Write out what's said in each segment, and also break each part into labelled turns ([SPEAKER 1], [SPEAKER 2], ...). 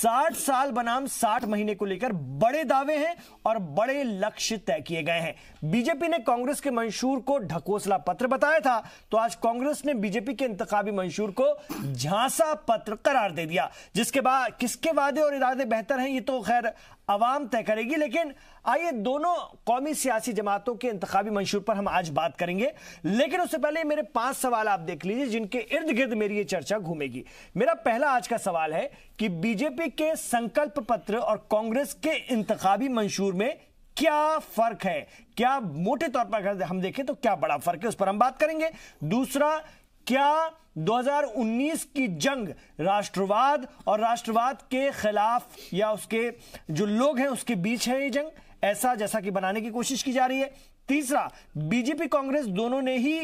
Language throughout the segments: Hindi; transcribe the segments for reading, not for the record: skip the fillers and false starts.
[SPEAKER 1] 60 साल बनाम 60 महीने को लेकर बड़े दावे हैं और बड़े लक्ष्य तय किए गए हैं। बीजेपी ने कांग्रेस के मंशूर को ढकोसला पत्र बताया था, तो आज कांग्रेस ने बीजेपी के इंतखाबी मंशूर को झांसा पत्र करार दे दिया। जिसके बाद किसके वादे और इरादे बेहतर हैं, ये तो खैर अवाम तय करेगी। लेकिन आइए दोनों कौमी सियासी जमातों के इंतखाबी मंशूर पर हम आज बात करेंगे। लेकिन उससे पहले मेरे 5 सवाल आप देख लीजिए जिनके इर्द गिर्द मेरी ये चर्चा घूमेगी। मेरा पहला आज का सवाल है कि बीजेपी के संकल्प पत्र और कांग्रेस के इंतखाबी मंशूर में क्या फर्क है, क्या मोटे तौर पर अगर हम देखें तो क्या बड़ा फर्क है, उस पर हम बात करेंगे। दूसरा, क्या 2019 की जंग राष्ट्रवाद और राष्ट्रवाद के खिलाफ या उसके जो लोग हैं उसके बीच है ये जंग, ऐसा जैसा कि बनाने की कोशिश की जा रही है। तीसरा, बीजेपी कांग्रेस दोनों ने ही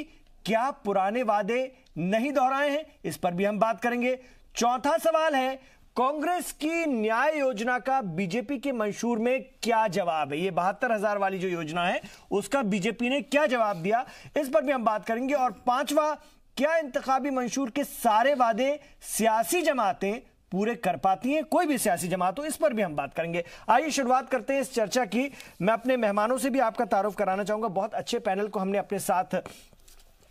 [SPEAKER 1] क्या पुराने वादे नहीं दोहराए हैं, इस पर भी हम बात करेंगे। चौथा सवाल है, कांग्रेस की न्याय योजना का बीजेपी के मंशूर में क्या जवाब है, ये 72,000 वाली जो योजना है उसका बीजेपी ने क्या जवाब दिया, इस पर भी हम बात करेंगे। और पांचवा, क्या इंतखाबी मंशूर के सारे वादे सियासी जमातें पूरे कर पाती हैं, कोई भी सियासी जमात हो, इस पर भी हम बात करेंगे। आइए शुरुआत करते हैं इस चर्चा की। मैं अपने मेहमानों से भी आपका तारुफ कराना चाहूंगा। बहुत अच्छे पैनल को हमने अपने साथ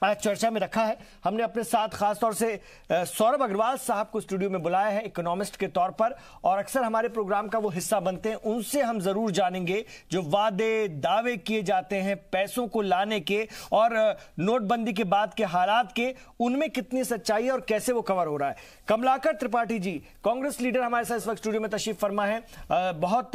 [SPEAKER 1] आज चर्चा में रखा है। हमने अपने साथ खासतौर से सौरभ अग्रवाल साहब को स्टूडियो में बुलाया है इकोनॉमिस्ट के तौर पर, और अक्सर हमारे प्रोग्राम का वो हिस्सा बनते हैं। उनसे हम जरूर जानेंगे जो वादे दावे किए जाते हैं पैसों को लाने के और नोटबंदी के बाद के हालात के, उनमें कितनी सच्चाई है और कैसे वो कवर हो रहा है। कमलाकर त्रिपाठी जी, कांग्रेस लीडर, हमारे साथ इस वक्त स्टूडियो में तशरीफ फरमा है। बहुत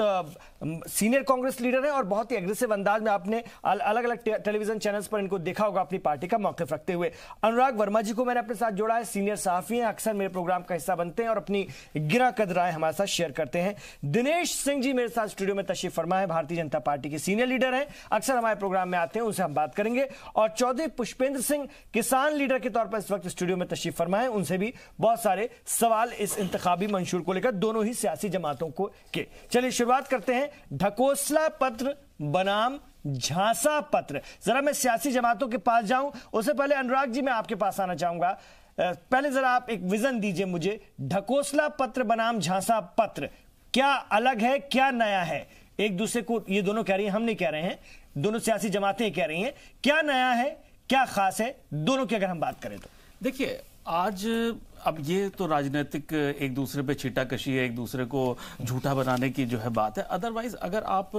[SPEAKER 1] सीनियर कांग्रेस लीडर है और बहुत ही एग्रेसिव अंदाज में आपने अलग अलग टेलीविजन चैनल्स पर इनको देखा होगा अपनी पार्टी का मौक़िफ़ रखते हुए। अनुराग वर्मा जी को मैंने अपने साथ जोड़ा है, सीनियर सहाफ़ी हैं, अक्सर मेरे प्रोग्राम का हिस्सा बनते हैं और अपनी गिरा कद राय हमारे साथ शेयर करते हैं। दिनेश सिंह जी मेरे साथ स्टूडियो में तशरीफ फरमा है, भारतीय जनता पार्टी के सीनियर लीडर हैं, अक्सर हमारे प्रोग्राम में आते हैं, उनसे हम बात करेंगे। और चौधरी पुष्पेंद्र सिंह किसान लीडर के तौर पर इस वक्त स्टूडियो में तशरीफ फरमा है, उनसे भी बहुत सारे सवाल इस इंतखाबी मंशूर को लेकर दोनों ही सियासी जमातों को के। चलिए शुरुआत करते हैं ढकोसला पत्र बनाम झांसा पत्र। जरा मैं सियासी जमातों के पास जाऊं, उससे पहले अनुराग जी मैं आपके पास आना चाहूंगा। पहले जरा आप एक विजन दीजिए मुझे, ढकोसला पत्र बनाम झांसा पत्र क्या अलग है, क्या नया है? एक दूसरे को ये दोनों कह रही हैं, हम नहीं कह रहे हैं, दोनों सियासी जमातें कह रही हैं, क्या नया है, क्या खास है दोनों की अगर हम बात करें तो?
[SPEAKER 2] देखिए, आज अब ये तो राजनीतिक एक दूसरे पे छीटाकशी है, एक दूसरे को झूठा बनाने की जो है बात है। अदरवाइज अगर आप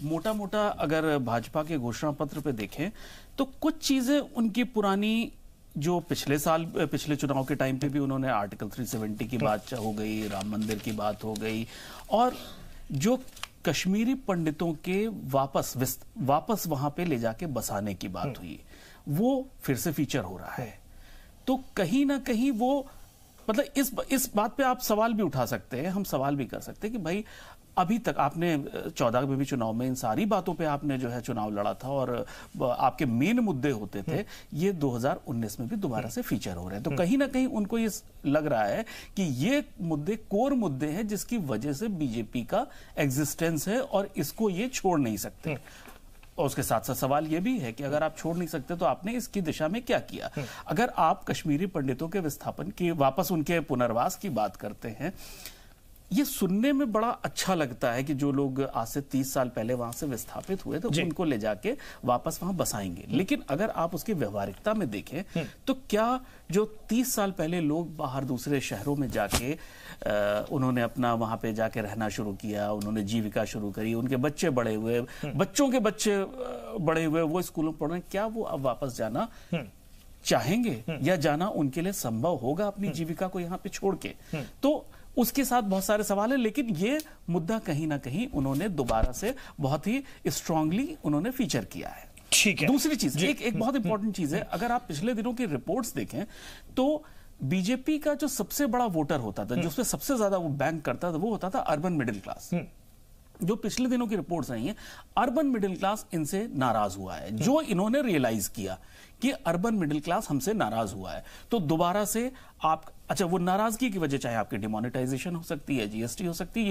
[SPEAKER 2] मोटा मोटा अगर भाजपा के घोषणा पत्र पे देखें तो कुछ चीजें उनकी पुरानी जो पिछले साल पिछले चुनाव के टाइम पे भी उन्होंने आर्टिकल 370 की बात हो गई, राम मंदिर की बात हो गई, और जो कश्मीरी पंडितों के वापस वहां पे ले जाके बसाने की बात हुई, वो फिर से फीचर हो रहा है। तो कहीं ना कहीं वो मतलब इस बात पे आप सवाल भी उठा सकते हैं, हम सवाल भी कर सकते हैं कि भाई अभी तक आपने 14 में भी चुनाव में इन सारी बातों पे आपने जो है चुनाव लड़ा था और आपके मेन मुद्दे होते थे, ये 2019 में भी दोबारा से फीचर हो रहे हैं। तो कहीं ना कहीं उनको ये लग रहा है कि ये मुद्दे कोर मुद्दे हैं जिसकी वजह से बीजेपी का एग्जिस्टेंस है और इसको ये छोड़ नहीं सकते। और उसके साथ साथ सवाल यह भी है कि अगर आप छोड़ नहीं सकते तो आपने इसकी दिशा में क्या किया। अगर आप कश्मीरी पंडितों के विस्थापन की, वापस उनके पुनर्वास की बात करते हैं, ये सुनने में बड़ा अच्छा लगता है कि जो लोग आज से 30 साल पहले वहां से विस्थापित हुए तो उनको ले जाके वापस वहां बसाएंगे। लेकिन अगर आप उसकी व्यवहारिकता में देखें तो क्या जो 30 साल पहले लोग बाहर दूसरे शहरों में जाके उन्होंने अपना वहां पे जाके रहना शुरू किया, उन्होंने जीविका शुरू करी, उनके बच्चे बड़े हुए, बच्चों के बच्चे बड़े हुए, वो स्कूलों में पढ़ रहे हैं, क्या वो अब वापस जाना चाहेंगे या जाना उनके लिए संभव होगा अपनी जीविका को यहाँ पे छोड़ के? तो उसके साथ बहुत सारे सवाल हैं, लेकिन ये मुद्दा कहीं ना कहीं उन्होंने दोबारा से बहुत ही स्ट्रांगली उन्होंने फीचर किया है।
[SPEAKER 1] ठीक है।
[SPEAKER 2] दूसरी चीज, एक बहुत इंपॉर्टेंट चीज है, अगर आप पिछले दिनों की रिपोर्ट्स देखें तो बीजेपी का जो सबसे बड़ा वोटर होता था, जो उसपे सबसे ज्यादा वो बैंक करता था, वो होता था अर्बन मिडिल क्लास। जो पिछले दिनों की रिपोर्ट्स आई हैं, अर्बन मिडिल क्लास इनसे नाराज हुआ है। जो इन्होंने रियलाइज किया कि अर्बन मिडिल क्लास हमसे नाराज हुआ है, तो दोबारा से आप, अच्छा वो नाराजगी की वजह चाहे आपकी डिमोनेटाइजेशन हो सकती है, जीएसटी हो सकती है,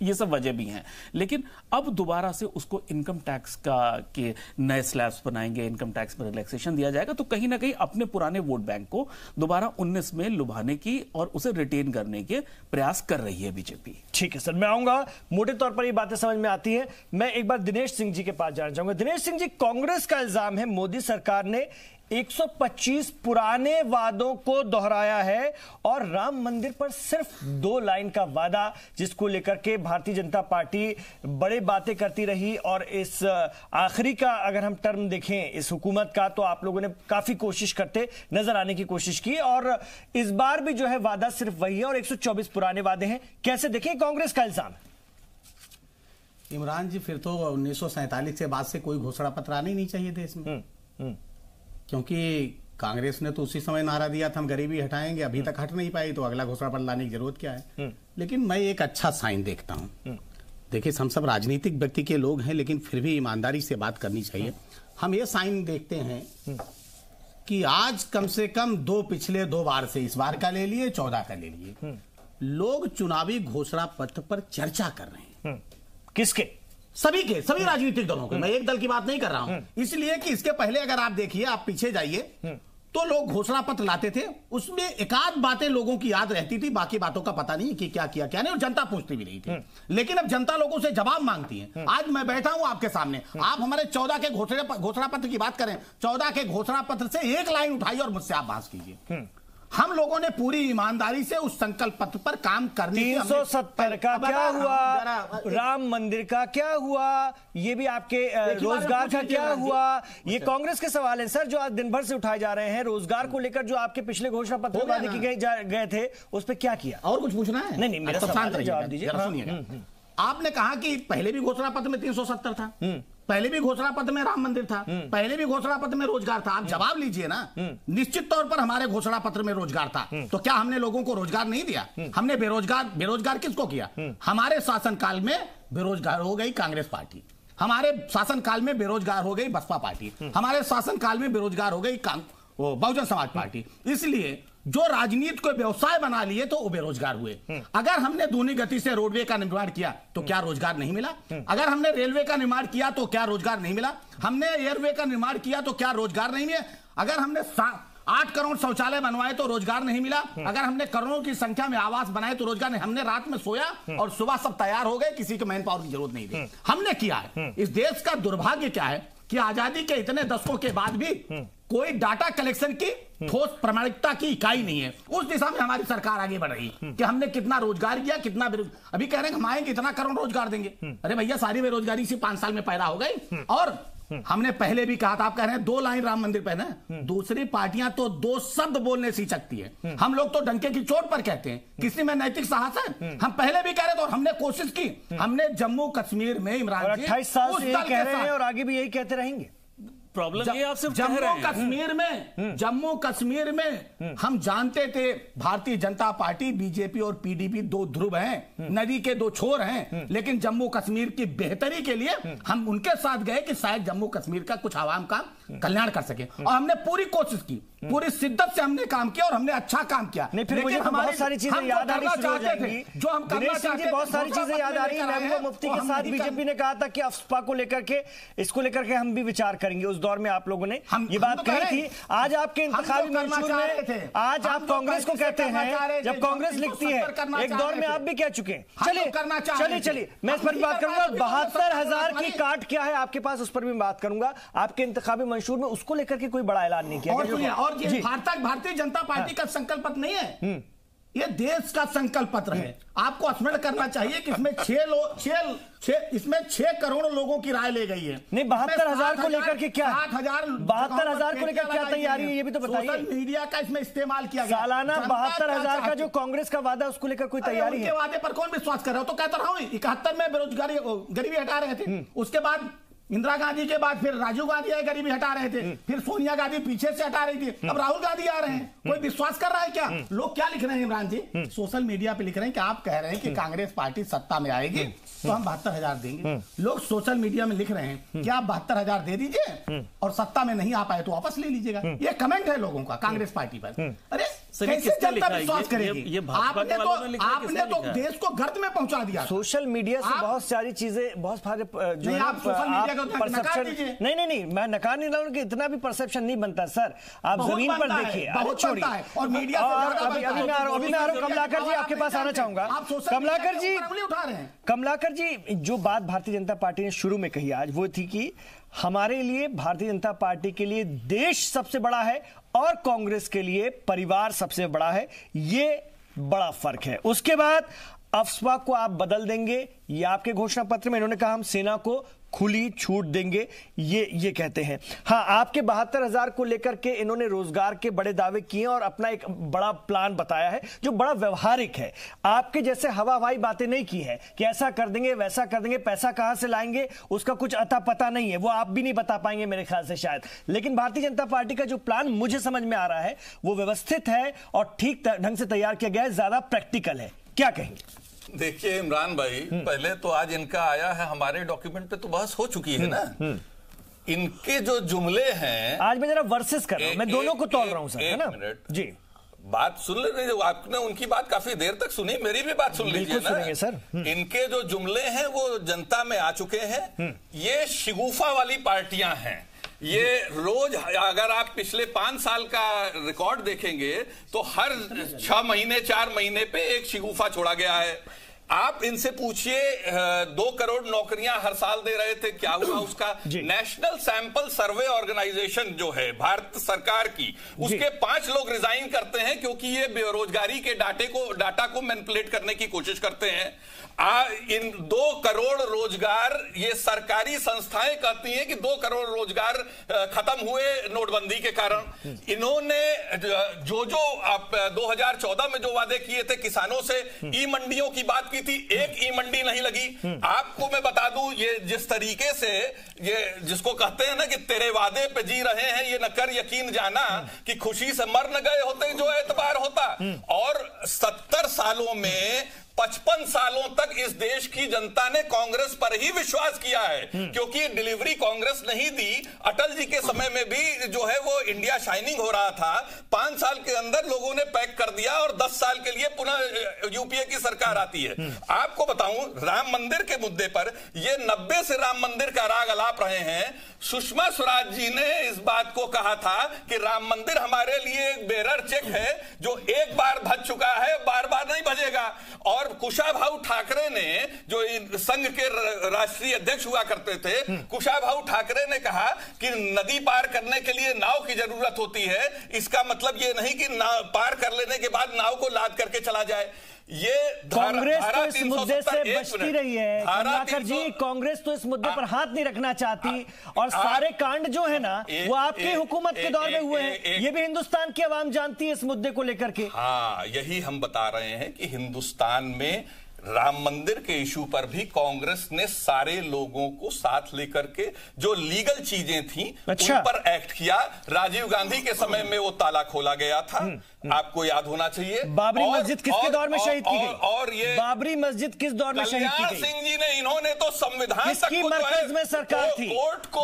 [SPEAKER 2] ये सब वजह भी हैं, लेकिन अब दोबारा से उसको इनकम टैक्स का के नए स्लैब्स बनाएंगे, इनकम टैक्स पर रिलैक्सेशन दिया जाएगा, तो कहीं ना कहीं अपने पुराने वोट बैंक को दोबारा 19 में लुभाने की और उसे रिटेन करने के प्रयास कर रही है बीजेपी।
[SPEAKER 1] ठीक है सर, मैं आऊंगा, मोटे तौर पर ये बातें समझ में आती हैं। मैं एक बार दिनेश सिंह जी के पास जाना चाहूंगा। दिनेश सिंह जी, कांग्रेस का इल्जाम है मोदी सरकार ने 125 पुराने वादों को दोहराया है और राम मंदिर पर सिर्फ 2 लाइन का वादा, जिसको लेकर के भारतीय जनता पार्टी बड़े बातें करती रही। और इस आखिरी का अगर हम टर्म देखें इस हुकूमत का, तो आप लोगों ने काफी कोशिश करते नजर आने की कोशिश की, और इस बार भी जो है वादा सिर्फ वही है और 124 पुराने वादे हैं। कैसे देखें कांग्रेस का इल्जाम?
[SPEAKER 3] इमरान जी, फिर तो 1947 के बाद से कोई घोषणा पत्र आना ही नहीं चाहिए देश में, क्योंकि कांग्रेस ने तो उसी समय नारा दिया था हम गरीबी हटाएंगे, अभी तक हट नहीं पाई, तो अगला घोषणा पत्र लाने की जरूरत क्या है। लेकिन मैं एक अच्छा साइन देखता हूं। देखिए, हम सब राजनीतिक व्यक्ति के लोग हैं, लेकिन फिर भी ईमानदारी से बात करनी चाहिए। हम ये साइन देखते हैं कि आज कम से कम पिछले 2 बार से, इस बार का ले लिए, 14 का ले लिए, लोग चुनावी घोषणा पत्र पर चर्चा कर रहे हैं।
[SPEAKER 1] किसके?
[SPEAKER 3] सभी राजनीतिक दलों के। मैं एक दल की बात नहीं कर रहा हूं, इसलिए कि इसके पहले अगर आप देखिए, आप पीछे जाइए, तो लोग घोषणा पत्र लाते थे, उसमें एकाध बातें लोगों की याद रहती थी, बाकी बातों का पता नहीं कि क्या किया क्या नहीं, और जनता पूछती भी नहीं थी। लेकिन अब जनता लोगों से जवाब मांगती है। आज मैं बैठा हूं आपके सामने, आप हमारे 14 के घोषणा पत्र की बात करें, 14 के घोषणा पत्र से एक लाइन उठाइए और मुझसे आप बहस कीजिए। हम लोगों ने पूरी ईमानदारी से उस संकल्प पत्र पर काम करने
[SPEAKER 1] 370 का क्या हुआ, राम मंदिर का क्या हुआ, ये भी आपके रोजगार का क्या हुआ, ये कांग्रेस के सवाल है सर जो आज दिन भर से उठाए जा रहे हैं। रोजगार को लेकर जो आपके पिछले घोषणा पत्र वादे किए गए थे, उस पर क्या किया?
[SPEAKER 3] और कुछ पूछना है?
[SPEAKER 1] नहीं, मेरा सवाल है, जवाब दीजिए।
[SPEAKER 3] आपने कहा कि पहले भी घोषणा पत्र में 370 था, पहले भी घोषणा पत्र में राम मंदिर था, पहले भी घोषणा पत्र में रोजगार था। आप जवाब लीजिए ना। निश्चित तौर पर हमारे घोषणा पत्र में रोजगार था, तो क्या हमने लोगों को रोजगार नहीं दिया? हमने बेरोजगार किसको किया? हमारे शासनकाल में बेरोजगार हो गई कांग्रेस पार्टी, हमारे शासनकाल में बेरोजगार हो गई बसपा पार्टी, हमारे शासनकाल में बेरोजगार हो गई बहुजन समाज पार्टी। इसलिए जो राजनीति को व्यवसाय बना लिए तो वो बेरोजगार हुए। अगर हमने दूनी गति से रोडवे का निर्माण किया तो क्या रोजगार नहीं मिला? अगर हमने रेलवे का निर्माण किया तो क्या रोजगार नहीं मिला? हमने एयरवे का निर्माण किया तो क्या रोजगार नहीं मिला? अगर हमने 8 करोड़ शौचालय बनवाए तो रोजगार नहीं मिला? अगर हमने करोड़ों की संख्या में आवास बनाए तो रोजगार नहीं? हमने रात में सोया और सुबह सब तैयार हो गए, किसी को मैन पावर की जरूरत नहीं थी। हमने किया है। इस देश का दुर्भाग्य क्या है कि आजादी के इतने दशकों के बाद भी कोई डाटा कलेक्शन की ठोस प्रामाणिकता की इकाई नहीं है। उस दिशा में हमारी सरकार आगे बढ़ रही कि हमने कितना रोजगार किया, कितना अभी कह रहे हैं हम आएंगे इतना करोड़ रोजगार देंगे। अरे भैया, सारी बेरोजगारी इसी 5 साल में पैदा हो गई। और हमने पहले भी कहा था, आप कह रहे हैं 2 लाइन राम मंदिर पे ना, दूसरी पार्टियां तो 2 शब्द बोलने सीख सकती है। हम लोग तो डंके की चोट पर कहते हैं, किसी में नैतिक साहस है? हम पहले भी कह रहे थे और हमने कोशिश की। हमने जम्मू कश्मीर में इमरान जी
[SPEAKER 1] 28 साल से यही कह रहे हैं और आगे भी यही कहते रहेंगे।
[SPEAKER 2] प्रॉब्लम ये आप सिर्फ
[SPEAKER 3] जम्मू कश्मीर में हम जानते थे भारतीय जनता पार्टी, बीजेपी और पीडीपी 2 ध्रुव हैं, नदी के 2 छोर हैं। लेकिन जम्मू कश्मीर की बेहतरी के लिए हम उनके साथ गए कि शायद जम्मू कश्मीर का कुछ आवाम का कल्याण कर सके, और हमने पूरी कोशिश की, पूरी शिद्दत से हमने काम किया और हमने अच्छा काम किया।
[SPEAKER 1] नहीं, फिर मुझे बहुत सारी चीजें याद आ रही थे जो हम करना चाहते थे। बहुत सारी चीजें याद आ रही है। महबूबा मुफ्ती के साथ बीजेपी ने कहा था कि अफस्पा को लेकर के, इसको लेकर के हम भी विचार करेंगे। उस दौर में आप लोगों ने ये बात कही थी। आज आपके इंतखाबी मंशूर में आज आप कांग्रेस को कहते हैं, जब कांग्रेस लिखती है, एक दौर में आप भी कह चुके हैं। चलिए मैं इस पर बात करूंगा। 72,000 की काट क्या है आपके पास, उस पर भी बात करूंगा। आपके इंतखाबी मंशूर में उसको लेकर के कोई बड़ा ऐलान नहीं किया।
[SPEAKER 3] और ये भारतीय जनता पार्टी का संकल्प पत्र नहीं है, ये देश का संकल्प पत्र है। आपको स्मरण करना चाहिए कि इसमें 6 करोड़ लोगों की राय ले गई है।
[SPEAKER 1] नहीं, 72,000 को लेकर के क्या, 72,000 को लेकर क्या तैयारी है, ये भी तो बताइए।
[SPEAKER 3] सोशल मीडिया का इसमें इस्तेमाल किया गया।
[SPEAKER 1] सालाना 72,000 का जो कांग्रेस का वादा, उसको लेकर कोई तैयारी है?
[SPEAKER 3] वादे पर कौन विश्वास कर रहा हो? तो कहता रहा हूं 71 में बेरोजगारी, गरीबी हटा रहे थे, उसके बाद इंदिरा गांधी के बाद फिर राजीव गांधी आए, गरीबी हटा रहे थे, फिर सोनिया गांधी पीछे से हटा रही थी, अब राहुल गांधी आ रहे हैं। कोई विश्वास कर रहा है क्या? लोग क्या लिख रहे हैं इमरान जी, सोशल मीडिया पे लिख रहे हैं कि आप कह रहे हैं कि कांग्रेस पार्टी सत्ता में आएगी तो हम 72,000 देंगे। लोग सोशल मीडिया में लिख रहे हैं कि आप 72,000 दे दीजिए और सत्ता में नहीं आ पाए तो वापस ले लीजिएगा। ये कमेंट है लोगों का कांग्रेस पार्टी पर। अरे कैसे जनता विश्वास करेगी? आपने तो देश को गर्त में पहुंचा दिया।
[SPEAKER 1] सोशल मीडिया से बहुत सारी चीजें, बहुत सारे जो है
[SPEAKER 3] आप सोशल मीडिया को नकार दीजिए।
[SPEAKER 1] नहीं, मैं नकार नहीं रहा हूं कि इतना भी परसेप्शन नहीं बनता सर। आप जमीन पर देखिए,
[SPEAKER 3] बहुत छोड़िए। और मीडिया
[SPEAKER 1] अभी मैं आ रहा हूं कमलाकर जी, आपके पास आना चाहूंगा। कमलाकर जी
[SPEAKER 3] उठा रहे हैं।
[SPEAKER 1] कमलाकर जी, जो बात भारतीय जनता पार्टी ने शुरू में कही आज, वो थी कि हमारे लिए, भारतीय जनता पार्टी के लिए देश सबसे बड़ा है और कांग्रेस के लिए परिवार सबसे बड़ा है। ये बड़ा फर्क है। उसके बाद अफवाह को आप बदल देंगे, ये आपके घोषणा पत्र में इन्होंने कहा हम सेना को खुली छूट देंगे, ये कहते हैं। हाँ, आपके 72,000 को लेकर के इन्होंने रोजगार के बड़े दावे किए और अपना एक बड़ा प्लान बताया है जो बड़ा व्यवहारिक है। आपके जैसे हवाई बातें नहीं की है कि ऐसा कर देंगे वैसा कर देंगे, पैसा कहां से लाएंगे उसका कुछ अता पता नहीं है, वो आप भी नहीं बता पाएंगे मेरे ख्याल से शायद। लेकिन भारतीय जनता पार्टी का जो प्लान मुझे समझ में आ रहा है वो व्यवस्थित है और ठीक ढंग से तैयार किया गया है, ज्यादा प्रैक्टिकल है। क्या कहेंगे?
[SPEAKER 4] देखिए इमरान भाई, पहले तो आज इनका आया है, हमारे डॉक्यूमेंट पे तो बहस हो चुकी है ना। इनके जो जुमले हैं,
[SPEAKER 1] आज मैं जरा वर्सेस कर रहा हूं, मैं दोनों को तोल रहा हूं सर, है ना जी।
[SPEAKER 4] बात सुन ले, आपने उनकी बात काफी देर तक सुनी, मेरी भी बात सुन लीजिए ना।
[SPEAKER 1] सुनेंगे सर।
[SPEAKER 4] इनके जो जुमले हैं वो जनता में आ चुके हैं। ये शिगुफा वाली पार्टियां हैं। ये रोज, अगर आप पिछले 5 साल का रिकॉर्ड देखेंगे तो हर 6 महीने 4 महीने पे एक शिगुफा छोड़ा गया है। आप इनसे पूछिए 2 करोड़ नौकरियां हर साल दे रहे थे, क्या हुआ उसका? नेशनल सैंपल सर्वे ऑर्गेनाइजेशन जो है भारत सरकार की, उसके 5 लोग रिजाइन करते हैं क्योंकि ये बेरोजगारी के डाटा को मैनिपुलेट करने की कोशिश करते हैं। इन 2 करोड़ रोजगार, ये सरकारी संस्थाएं कहती हैं कि 2 करोड़ रोजगार खत्म हुए नोटबंदी के कारण। इन्होंने जो आप 2014 में जो वादे किए थे किसानों से, ई मंडियों की बात की थी, एक ई मंडी नहीं लगी। आपको मैं बता दूं, ये जिस तरीके से, ये जिसको कहते हैं ना कि तेरे वादे पे जी रहे हैं, ये न कर यकीन जाना कि खुशी से मर न गए होते जो एतबार होता। और 70 सालों में 55 सालों तक इस देश की जनता ने कांग्रेस पर ही विश्वास किया है, क्योंकि डिलीवरी कांग्रेस नहीं दी। अटल जी के समय में भी जो है वो इंडिया शाइनिंग हो रहा था, 5 साल के अंदर लोगों ने पैक कर दिया और 10 साल के लिए पुनः यूपीए की सरकार आती है। आपको बताऊं, राम मंदिर के मुद्दे पर ये 90 से राम मंदिर का राग अलाप रहे हैं। सुषमा स्वराज जी ने इस बात को कहा था कि राम मंदिर हमारे लिए एक बेरर चेक है जो एक बार भज चुका है, बार बार नहीं भजेगा। और कुशाभाऊ ठाकरे ने, जो संघ के राष्ट्रीय अध्यक्ष हुआ करते थे, कुशाभाऊ ठाकरे ने कहा कि नदी पार करने के लिए नाव की जरूरत होती है। इसका मतलब ये नहीं कि नाव पार कर लेने के बाद नाव को लाद करके चला जाए। ये
[SPEAKER 1] कांग्रेस तो इस मुद्दे से बचती रही है। कमलाकर जी, कांग्रेस तो इस मुद्दे पर हाथ नहीं रखना चाहती और सारे कांड जो है ना वो आपकी हुकूमत के दौर में हुए हैं। ये भी हिंदुस्तान की आवाम जानती है इस मुद्दे को लेकर के।
[SPEAKER 4] हाँ, यही हम बता रहे हैं कि हिंदुस्तान में राम मंदिर के इशू पर भी कांग्रेस ने सारे लोगों को साथ लेकर के जो लीगल चीजें थी उन पर एक्ट किया। राजीव गांधी के समय में वो ताला खोला गया था, आपको याद होना चाहिए।
[SPEAKER 1] बाबरी मस्जिद किसके दौर में शहीद की गई?
[SPEAKER 4] और ये
[SPEAKER 1] बाबरी मस्जिद किस दौर में शहीद की गई?
[SPEAKER 4] सिंह जी ने, इन्होंने तो संविधान
[SPEAKER 1] किसकी मरकज में सरकार थी?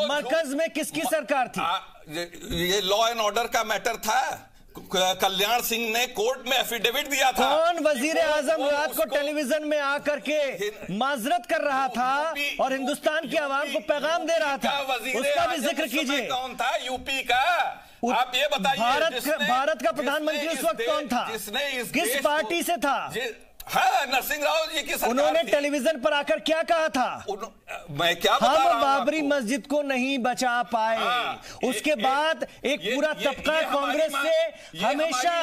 [SPEAKER 1] मरकज में किसकी सरकार थी?
[SPEAKER 4] ये लॉ एंड ऑर्डर का मैटर था। कल्याण सिंह ने कोर्ट में एफिडेविट दिया था।
[SPEAKER 1] कौन वजीर आजम रात को टेलीविजन में आकर के माजरत कर रहा था और हिंदुस्तान की आवाम को पैगाम दे रहा था? उसका भी जिक्र कीजिए।
[SPEAKER 4] कौन था यूपी का? आप ये बताइए।
[SPEAKER 1] भारत का प्रधानमंत्री उस वक्त कौन था? किस पार्टी से था?
[SPEAKER 4] हाँ, नरसिंह राव जी की सरकार
[SPEAKER 1] उन्होंने टेलीविजन पर आकर क्या कहा था?
[SPEAKER 4] मैं क्या बता रहा हूं?
[SPEAKER 1] हम बाबरी मस्जिद को नहीं बचा पाए। उसके बाद एक पूरा तबका कांग्रेस से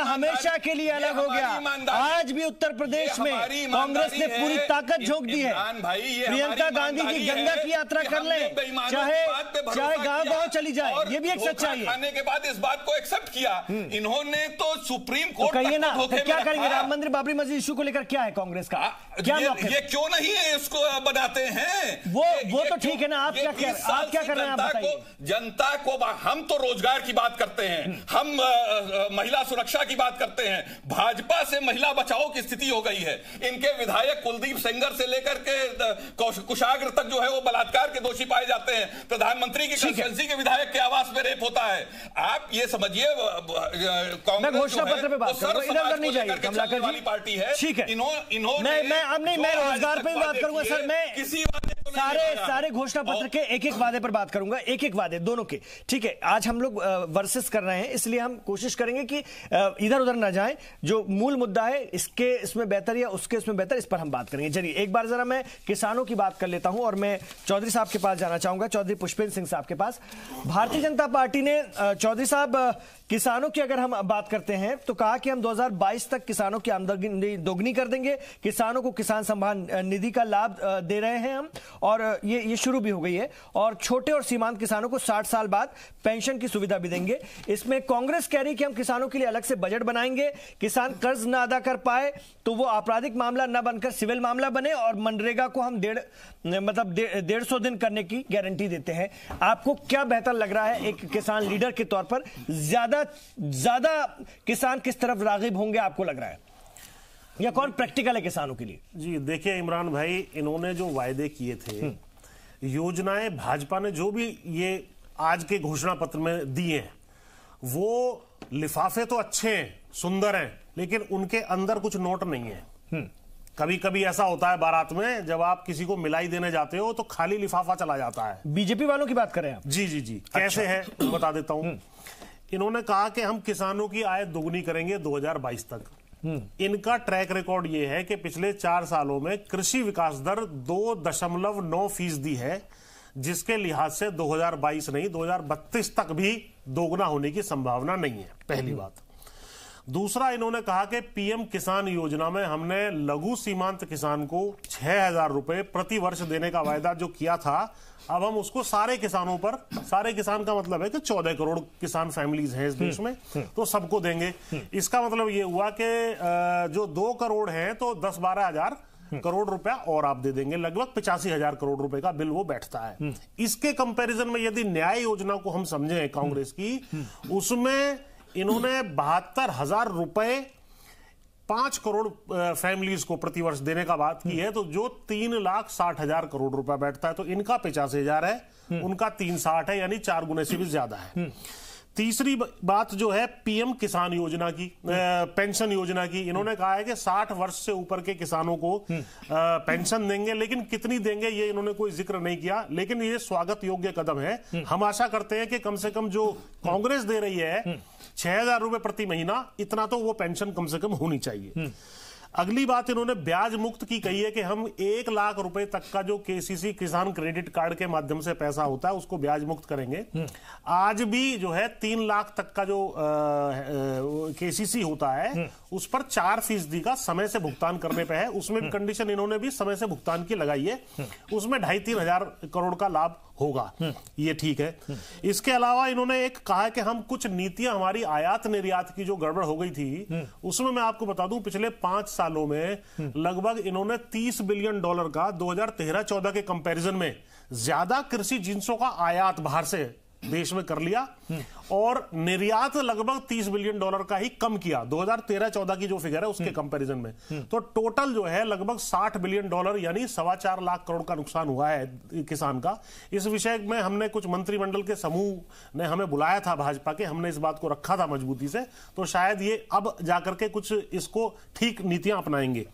[SPEAKER 1] हमेशा के लिए अलग हो गया। आज भी उत्तर प्रदेश में कांग्रेस ने पूरी ताकत झोंक दी है। प्रियंका गांधी जी गंगा की यात्रा कर लें, चाहे गांव चली जाए, ये भी एक सच्चाई है।
[SPEAKER 4] खाने के बाद इस बात को एक्सेप्ट किया इन्होंने, तो सुप्रीम कोर्ट
[SPEAKER 1] कहिए ना, क्या करेंगे? राम मंदिर बाबरी मस्जिद इशू को लेकर क्या है कांग्रेस का? क्या
[SPEAKER 4] ये क्यों नहीं है इसको बनाते हैं?
[SPEAKER 1] वो तो ठीक है ना, आप क्या कर रहे हैं, आप बताइए।
[SPEAKER 4] जनता को हम तो रोजगार की बात करते हैं, हम महिला सुरक्षा की बात करते हैं। भाजपा से महिला बचाओ की स्थिति हो गई है। इनके विधायक कुलदीप सेंगर से लेकर के कुशाग्र तक जो है वो बलात्कार के दोषी पाए जाते हैं। प्रधानमंत्री की कंस्टिट्यूएंसी के विधायक के आवास में रेप होता है। आप ये समझिए कांग्रेस
[SPEAKER 1] घोषणा पत्र पे बात करूंगा, इधर नहीं जाइए कमलाकर
[SPEAKER 4] वाली पार्टी है।
[SPEAKER 1] ठीक है, मैं रोजगार पे बात करूंगा सर। मैं किसी सारे घोषणा पत्र के एक एक वादे पर बात करूंगा, एक एक वादे दोनों के। ठीक है, आज हम लोग वर्सेस कर रहे हैं, इसलिए हम कोशिश करेंगे कि इधर उधर ना जाएं। जो मूल मुद्दा है इसमें बेहतर या उसके इसमें बेहतर, इस पर हम बात करेंगे। चलिए एक बार जरा मैं किसानों की बात कर लेता हूं और मैं चौधरी साहब के पास जाना चाहूंगा, चौधरी पुष्पेंद्र सिंह साहब के पास। भारतीय जनता पार्टी ने चौधरी साहब किसानों की अगर हम बात करते हैं तो कहा कि हम 2022 तक किसानों की आमदनी दोगुनी कर देंगे, किसानों को किसान सम्मान निधि का लाभ दे रहे हैं हम, और ये शुरू भी हो गई है। और छोटे और सीमांत किसानों को 60 साल बाद पेंशन की सुविधा भी देंगे। इसमें कांग्रेस कह रही है कि हम किसानों के लिए अलग से बजट बनाएंगे, किसान कर्ज ना अदा कर पाए तो वो आपराधिक मामला न बनकर सिविल मामला बने, और मनरेगा को हम 150 दिन करने की गारंटी देते हैं। आपको क्या बेहतर लग रहा है एक किसान लीडर के तौर पर? ज्यादा किसान किस तरफ रागिब होंगे आपको लग रहा है, या कौन प्रैक्टिकल है किसानों के लिए?
[SPEAKER 5] जी देखिए इमरान भाई, इन्होंने जो वायदे किए थे, योजनाएं भाजपा ने जो भी ये आज के घोषणा पत्र में दिए हैं, वो लिफाफे तो अच्छे हैं, सुंदर हैं, लेकिन उनके अंदर कुछ नोट नहीं है। कभी कभी ऐसा होता है बारात में, जब आप किसी को मिलाई देने जाते हो तो खाली लिफाफा चला जाता है।
[SPEAKER 1] बीजेपी वालों की बात कर रहे हैं आप?
[SPEAKER 5] जी जी जी। कैसे है बता देता हूं। इन्होंने कहा कि हम किसानों की आय दोगुनी करेंगे 2022 तक। इनका ट्रैक रिकॉर्ड ये है कि पिछले 4 सालों में कृषि विकास दर 2.9% है, जिसके लिहाज से 2022 नहीं 2032 तक भी दोगुना होने की संभावना नहीं है। पहली बात। दूसरा, इन्होंने कहा कि पीएम किसान योजना में हमने लघु सीमांत किसान को 6,000 रुपए प्रति वर्ष देने का वायदा जो किया था, अब हम उसको सारे किसानों पर, सारे किसान का मतलब है कि 14 करोड़ किसान फैमिलीज हैं इस देश में, तो सबको देंगे। इसका मतलब ये हुआ कि जो 2 करोड़ हैं तो 10-12 हजार करोड़ रुपया और आप दे देंगे। लगभग 85,000 करोड़ रुपए का बिल वो बैठता है। इसके कंपैरिजन में यदि न्याय योजना को हम समझें कांग्रेस की, उसमें इन्होंने 72,000 रुपए 5 करोड़ फैमिलीज को प्रतिवर्ष देने का बात की है, तो जो 3,60,000 करोड़ रुपया बैठता है, तो इनका 85,000 है, उनका 360 है, यानी 4 गुने से भी ज्यादा है। तीसरी बात जो है पीएम किसान योजना की, पेंशन योजना की, इन्होंने कहा है कि 60 वर्ष से ऊपर के किसानों को पेंशन देंगे, लेकिन कितनी देंगे ये इन्होंने कोई जिक्र नहीं किया। लेकिन ये स्वागत योग्य कदम है। हम आशा करते हैं कि कम से कम जो कांग्रेस दे रही है 6,000 रुपए प्रति महीना, इतना तो वो पेंशन कम से कम होनी चाहिए। अगली बात इन्होंने ब्याज मुक्त की कही है कि हम 1 लाख रुपए तक का जो केसीसी किसान क्रेडिट कार्ड के माध्यम से पैसा होता है उसको ब्याज मुक्त करेंगे। आज भी जो है 3 लाख तक का जो केसीसी होता है उस पर 4% का समय से भुगतान करने पे है। उसमें भी कंडीशन इन्होंने भी समय से भुगतान की लगाई है। उसमें 2,500-3 हजार करोड़ का लाभ होगा, ये ठीक है। इसके अलावा इन्होंने एक कहा कि हम कुछ नीतियां, हमारी आयात निर्यात की जो गड़बड़ हो गई थी उसमें मैं आपको बता दूं पिछले 5 सालों में लगभग इन्होंने $30 बिलियन का 2013-14 के कंपैरिजन में ज्यादा कृषि जिंसों का आयात बाहर से देश में कर लिया, और निर्यात लगभग $30 बिलियन का ही कम किया 2013-14 की जो फिगर है उसके कंपैरिजन में। तो टोटल जो है लगभग $60 बिलियन यानी 4.25 लाख करोड़ का नुकसान हुआ है किसान का। इस विषय में हमने कुछ मंत्रिमंडल के समूह ने हमें बुलाया था भाजपा के, हमने इस बात को रखा था मजबूती से, तो शायद ये अब जाकर के कुछ इसको ठीक नीतियां अपनाएंगे।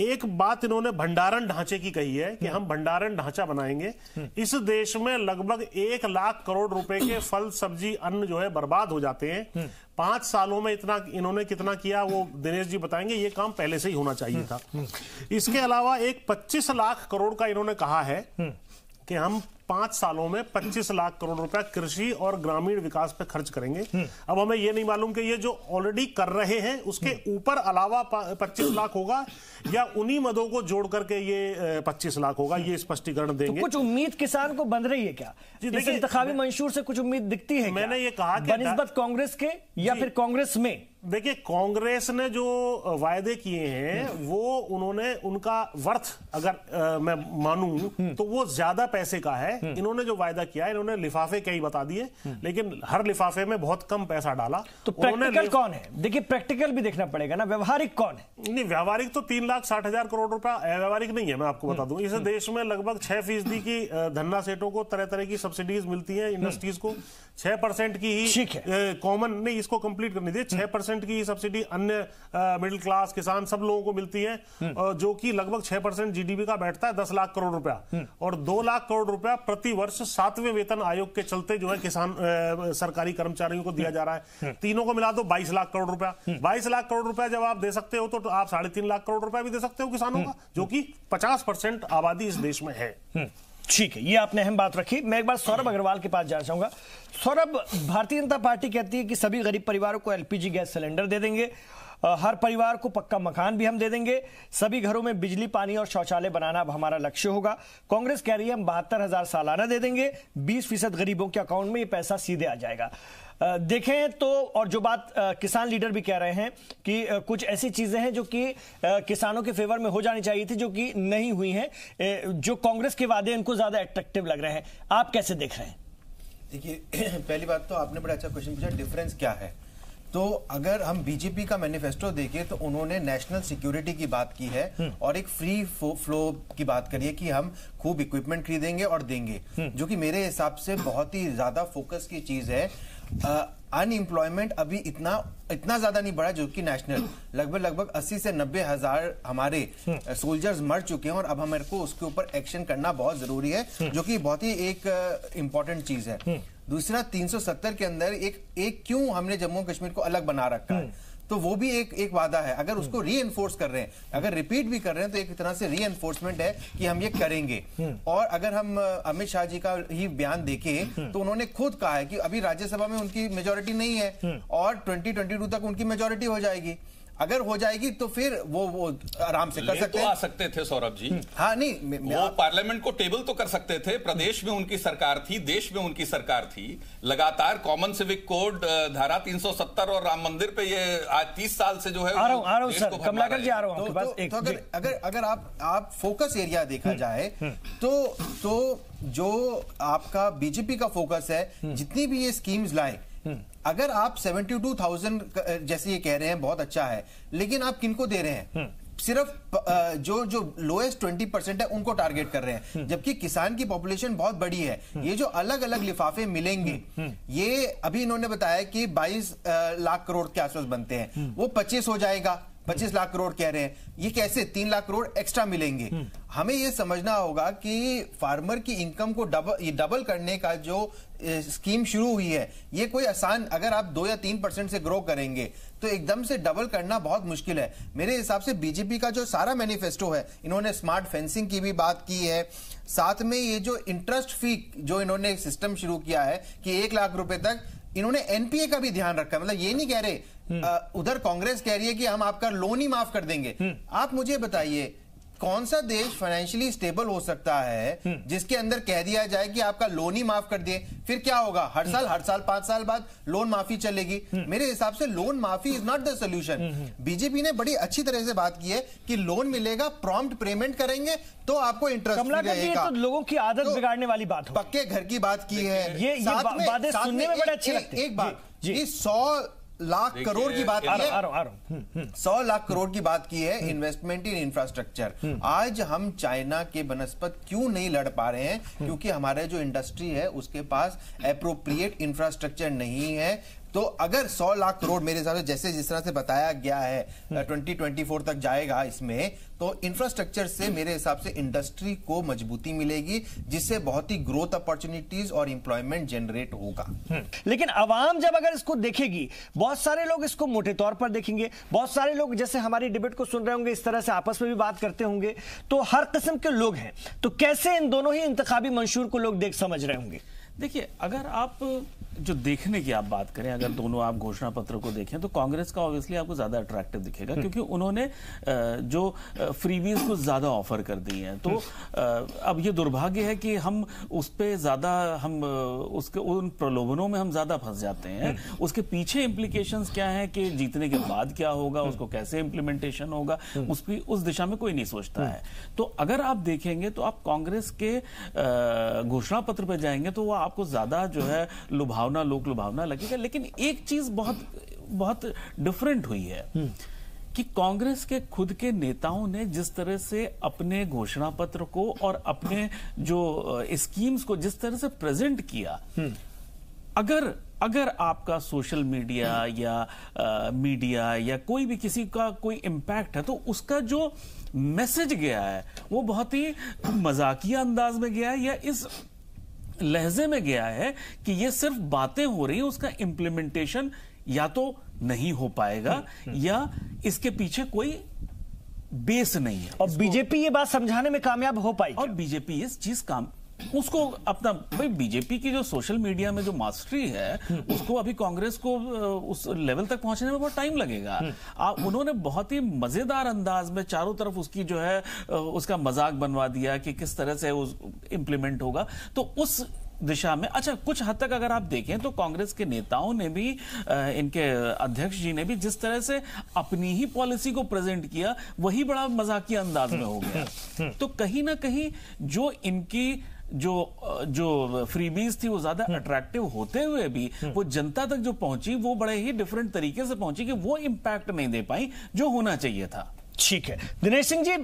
[SPEAKER 5] एक बात इन्होंने भंडारण ढांचे की कही है कि हम भंडारण ढांचा बनाएंगे। इस देश में लगभग 1 लाख करोड़ रुपए के फल सब्जी अन्न जो है बर्बाद हो जाते हैं। 5 सालों में इतना इन्होंने कितना किया वो दिनेश जी बताएंगे। ये काम पहले से ही होना चाहिए था। इसके अलावा एक 25 लाख करोड़ का इन्होंने कहा है कि हम 5 सालों में 25 लाख करोड़ रुपया कृषि और ग्रामीण विकास पे खर्च करेंगे। अब हमें ये नहीं मालूम कि ये जो ऑलरेडी कर रहे हैं उसके ऊपर अलावा 25 लाख होगा या उन्हीं मदों को जोड़ करके ये 25 लाख होगा, ये स्पष्टीकरण देंगे।
[SPEAKER 1] तो कुछ उम्मीद किसान को बंध रही है क्या? इस इंतखाबी मंशूर से कुछ उम्मीद दिखती है?
[SPEAKER 5] मैंने ये कहा कि
[SPEAKER 1] बनिस्बत कांग्रेस के या फिर कांग्रेस में?
[SPEAKER 5] देखिए, कांग्रेस ने जो वायदे किए हैं वो उन्होंने उनका वर्थ अगर मैं मानूं तो वो ज्यादा पैसे का है। इन्होंने जो वायदा किया है, इन्होंने लिफाफे कई बता दिए, लेकिन हर लिफाफे में बहुत कम पैसा डाला।
[SPEAKER 1] तो प्रैक्टिकल कौन है? देखिए, प्रैक्टिकल भी देखना पड़ेगा ना, व्यवहारिक कौन है?
[SPEAKER 5] नहीं, व्यवहारिक तो 3,60,000 करोड़ रुपया व्यवहारिक नहीं है। मैं आपको बता दूं, इस देश में लगभग 6% की धन्ना सेठों को तरह तरह की सब्सिडीज मिलती है, इंडस्ट्रीज को 6% की ही कॉमन नहीं, इसको कंप्लीट करनी थी। 6% की सब्सिडी अन्य मिडिल क्लास किसान सब लोगों को मिलती है, जो कि लगभग 6% जीडीपी का बैठता है 10 लाख करोड़ रुपया, और 2 लाख करोड़ रुपया प्रति वर्ष 7वें वेतन आयोग के चलते जो है किसान सरकारी कर्मचारियों को दिया जा रहा है। तीनों को मिला दो 22 लाख करोड़ रुपया। 22 लाख करोड़ रुपया जब आप दे सकते हो तो आप 3.5 लाख करोड़ रुपया भी दे सकते हो किसानों का, जो कि 50% आबादी इस देश में है।
[SPEAKER 1] ठीक है, ये आपने अहम बात रखी। मैं एक बार सौरभ अग्रवाल के पास जाना चाहूंगा। सौरभ, भारतीय जनता पार्टी कहती है कि सभी गरीब परिवारों को एलपीजी गैस सिलेंडर दे देंगे, हर परिवार को पक्का मकान भी हम दे देंगे, सभी घरों में बिजली, पानी और शौचालय बनाना अब हमारा लक्ष्य होगा। कांग्रेस कह रही है हम 72,000 सालाना दे देंगे, 20% गरीबों के अकाउंट में ये पैसा सीधे आ जाएगा। देखें तो, और जो बात किसान लीडर भी कह रहे हैं कि कुछ ऐसी चीजें हैं जो कि किसानों के फेवर में हो जानी चाहिए थी, जो कि नहीं हुई हैं। जो कांग्रेस के वादे इनको ज्यादा अट्रैक्टिव लग रहे हैं, आप कैसे देख रहे हैं?
[SPEAKER 6] देखिए, पहली बात तो आपने बड़ा अच्छा क्वेश्चन पूछा, डिफरेंस क्या है। तो अगर हम बीजेपी का मैनिफेस्टो देखें तो उन्होंने नेशनल सिक्योरिटी की बात की है और एक फ्री फ्लो की बात करी है कि हम खूब इक्विपमेंट खरीदेंगे और देंगे, जो कि मेरे हिसाब से बहुत ही ज्यादा फोकस की चीज है। अनएम्प्लॉयमेंट अभी इतना ज्यादा नहीं बढ़ा, जो कि नेशनल लगभग 80 से 90 हजार हमारे सोल्जर्स मर चुके हैं, और अब हमारे को उसके ऊपर एक्शन करना बहुत जरूरी है, जो कि बहुत ही एक इम्पोर्टेंट चीज है। दूसरा, 370 के अंदर एक क्यों हमने जम्मू कश्मीर को अलग बना रखा है, तो वो भी एक वादा है। अगर उसको रीएनफोर्स कर रहे हैं, अगर रिपीट भी कर रहे हैं, तो एक तरह से रीएनफोर्समेंट है कि हम ये करेंगे। और अगर हम अमित शाह जी का ही बयान देखें तो उन्होंने खुद कहा है कि अभी राज्यसभा में उनकी मेजोरिटी नहीं है और 2022 तक उनकी मेजोरिटी हो जाएगी। अगर हो जाएगी तो फिर वो आराम से कर सकते हैं।
[SPEAKER 4] तो आ सकते थे सौरभ जी।
[SPEAKER 6] हाँ, नहीं,
[SPEAKER 4] वो पार्लियामेंट को टेबल तो कर सकते थे। प्रदेश में उनकी सरकार थी, देश में उनकी सरकार थी, लगातार कॉमन सिविक कोड, धारा 370 और राम मंदिर पे ये आज 30 साल से जो है
[SPEAKER 1] आ रहा हूं सर, कमलाकर जी आ रहा हूं आपके पास।
[SPEAKER 6] अगर आप फोकस एरिया देखा जाए तो जो आपका बीजेपी का फोकस है, जितनी भी ये स्कीम्स लाए, अगर आप 72,000 जैसे ये कह रहे हैं बहुत अच्छा है, लेकिन आप किनको दे रहे हैं? सिर्फ जो लोएस्ट 20% है उनको टारगेट कर रहे हैं, जबकि किसान की पॉपुलेशन बहुत बड़ी है। ये जो अलग अलग लिफाफे मिलेंगे, ये अभी इन्होंने बताया कि 22 लाख करोड़ के आसपास बनते हैं, वो 25 हो जाएगा। 25 लाख करोड़ कह रहे हैं, ये कैसे 3 लाख करोड़ एक्स्ट्रा मिलेंगे? हमें ये समझना होगा कि फार्मर की इनकम को डबल करने का जो स्कीम शुरू हुई है, ये कोई आसान, अगर आप 2 या 3% से ग्रो करेंगे तो एकदम से डबल करना बहुत मुश्किल है। मेरे हिसाब से बीजेपी का जो सारा मैनिफेस्टो है, इन्होंने स्मार्ट फेंसिंग की भी बात की है, साथ में ये जो इंटरेस्ट फ्री जो इन्होंने सिस्टम शुरू किया है कि 1 लाख रुपए तक, इन्होंने एनपीए का भी ध्यान रखा है। मतलब ये नहीं कह रहे, उधर कांग्रेस कह रही है कि हम आपका लोन ही माफ कर देंगे। आप मुझे बताइए, कौन सा देश फाइनेंशियली स्टेबल हो सकता है जिसके अंदर कह दिया जाए कि आपका लोन ही माफ कर दिए? फिर क्या होगा? हर साल 5 साल बाद लोन माफी चलेगी। मेरे हिसाब से लोन माफी is not the solution. BJP ने बड़ी अच्छी तरह से बात की है कि लोन मिलेगा, प्रॉम्प्ट पेमेंट करेंगे तो आपको इंटरेस्ट
[SPEAKER 1] रहेगा। तो लोगों की आदत बिगाड़ने वाली बात हो,
[SPEAKER 6] पक्के घर की बात की है।
[SPEAKER 1] ये बातें सुनने में बड़े अच्छे लगते हैं।
[SPEAKER 6] एक बात, 100 लाख करोड़ की बात की है, 100 लाख करोड़ की बात की है इन्वेस्टमेंट इन इंफ्रास्ट्रक्चर। आज हम चाइना के बनस्पत क्यों नहीं लड़ पा रहे हैं? क्योंकि हमारे जो इंडस्ट्री है उसके पास एप्रोप्रिएट इंफ्रास्ट्रक्चर नहीं है। तो अगर 100 लाख करोड़ मेरे हिसाब से जैसे जिस तरह से बताया गया है 2024 तक जाएगा इसमें, तो इंफ्रास्ट्रक्चर से मेरे हिसाब से इंडस्ट्री को मजबूती मिलेगी, जिससे बहुत ही ग्रोथ अपॉर्चुनिटीज और एम्प्लॉयमेंट जनरेट होगा।
[SPEAKER 1] लेकिन आवाम जब अगर इसको देखेगी, बहुत सारे लोग इसको मोटे तौर पर देखेंगे, बहुत सारे लोग जैसे हमारी डिबेट को सुन रहे होंगे, इस तरह से आपस में भी बात करते होंगे, तो हर किस्म के लोग हैं, तो कैसे इन दोनों ही इंतखाबी मंशूर को लोग देख समझ रहे होंगे?
[SPEAKER 2] देखिए, अगर आप जो देखने की आप बात करें, अगर दोनों आप घोषणा पत्र को देखें तो कांग्रेस का ऑब्वियसली आपको ज्यादा अट्रैक्टिव दिखेगा, क्योंकि उन्होंने जो फ्रीवीज को ज्यादा ऑफर कर दी हैं। तो अब ये दुर्भाग्य है कि हम उस पे ज्यादा हम उसके उन प्रलोभनों में हम ज्यादा फंस जाते हैं। उसके पीछे इंप्लीकेशंस क्या है कि जीतने के बाद क्या होगा, उसको कैसे इंप्लीमेंटेशन होगा, उस दिशा में कोई नहीं सोचता है। तो अगर आप देखेंगे तो आप कांग्रेस के घोषणा पत्र पर जाएंगे तो वो आपको ज्यादा जो है लुभावना, लोक लुभावना लगेगा। लेकिन एक चीज बहुत डिफरेंट हुई है कि कांग्रेस के खुद के नेताओं ने जिस तरह से अपने घोषणा पत्र को और अपने जो स्कीम्स को जिस तरह से प्रेजेंट किया, अगर आपका सोशल मीडिया या मीडिया या कोई भी किसी का कोई इम्पैक्ट है, तो उसका जो मैसेज गया है वो बहुत ही मजाकिया अंदाज में गया है, या इस लहजे में गया है कि ये सिर्फ बातें हो रही हैं, उसका इंप्लीमेंटेशन या तो नहीं हो पाएगा या इसके पीछे कोई बेस नहीं है।
[SPEAKER 1] और बीजेपी ये बात समझाने में कामयाब हो पाई,
[SPEAKER 2] और बीजेपी इस चीज उसको अपना, भाई बीजेपी की जो सोशल मीडिया में जो मास्टरी है उसको अभी कांग्रेस को उस लेवल तक पहुंचने में बहुत टाइम लगेगा। उन्होंने बहुत ही मजेदार अंदाज में चारों तरफ उसकी जो है उसका मजाक बनवा दिया कि किस तरह से इंप्लीमेंट होगा। तो उस दिशा में अच्छा कुछ हद तक अगर आप देखें तो कांग्रेस के नेताओं ने भी, इनके अध्यक्ष जी ने भी जिस तरह से अपनी ही पॉलिसी को प्रेजेंट किया, वही बड़ा मजाकिया अंदाज में हो गया। तो कहीं ना कहीं जो इनकी जो फ्रीबीज थी वो ज्यादा अट्रैक्टिव होते हुए भी वो जनता तक जो पहुंची वो बड़े ही डिफरेंट तरीके से पहुंची कि वो इंपैक्ट नहीं दे पाई जो होना चाहिए था।
[SPEAKER 1] ठीक है दिनेश सिंह जी,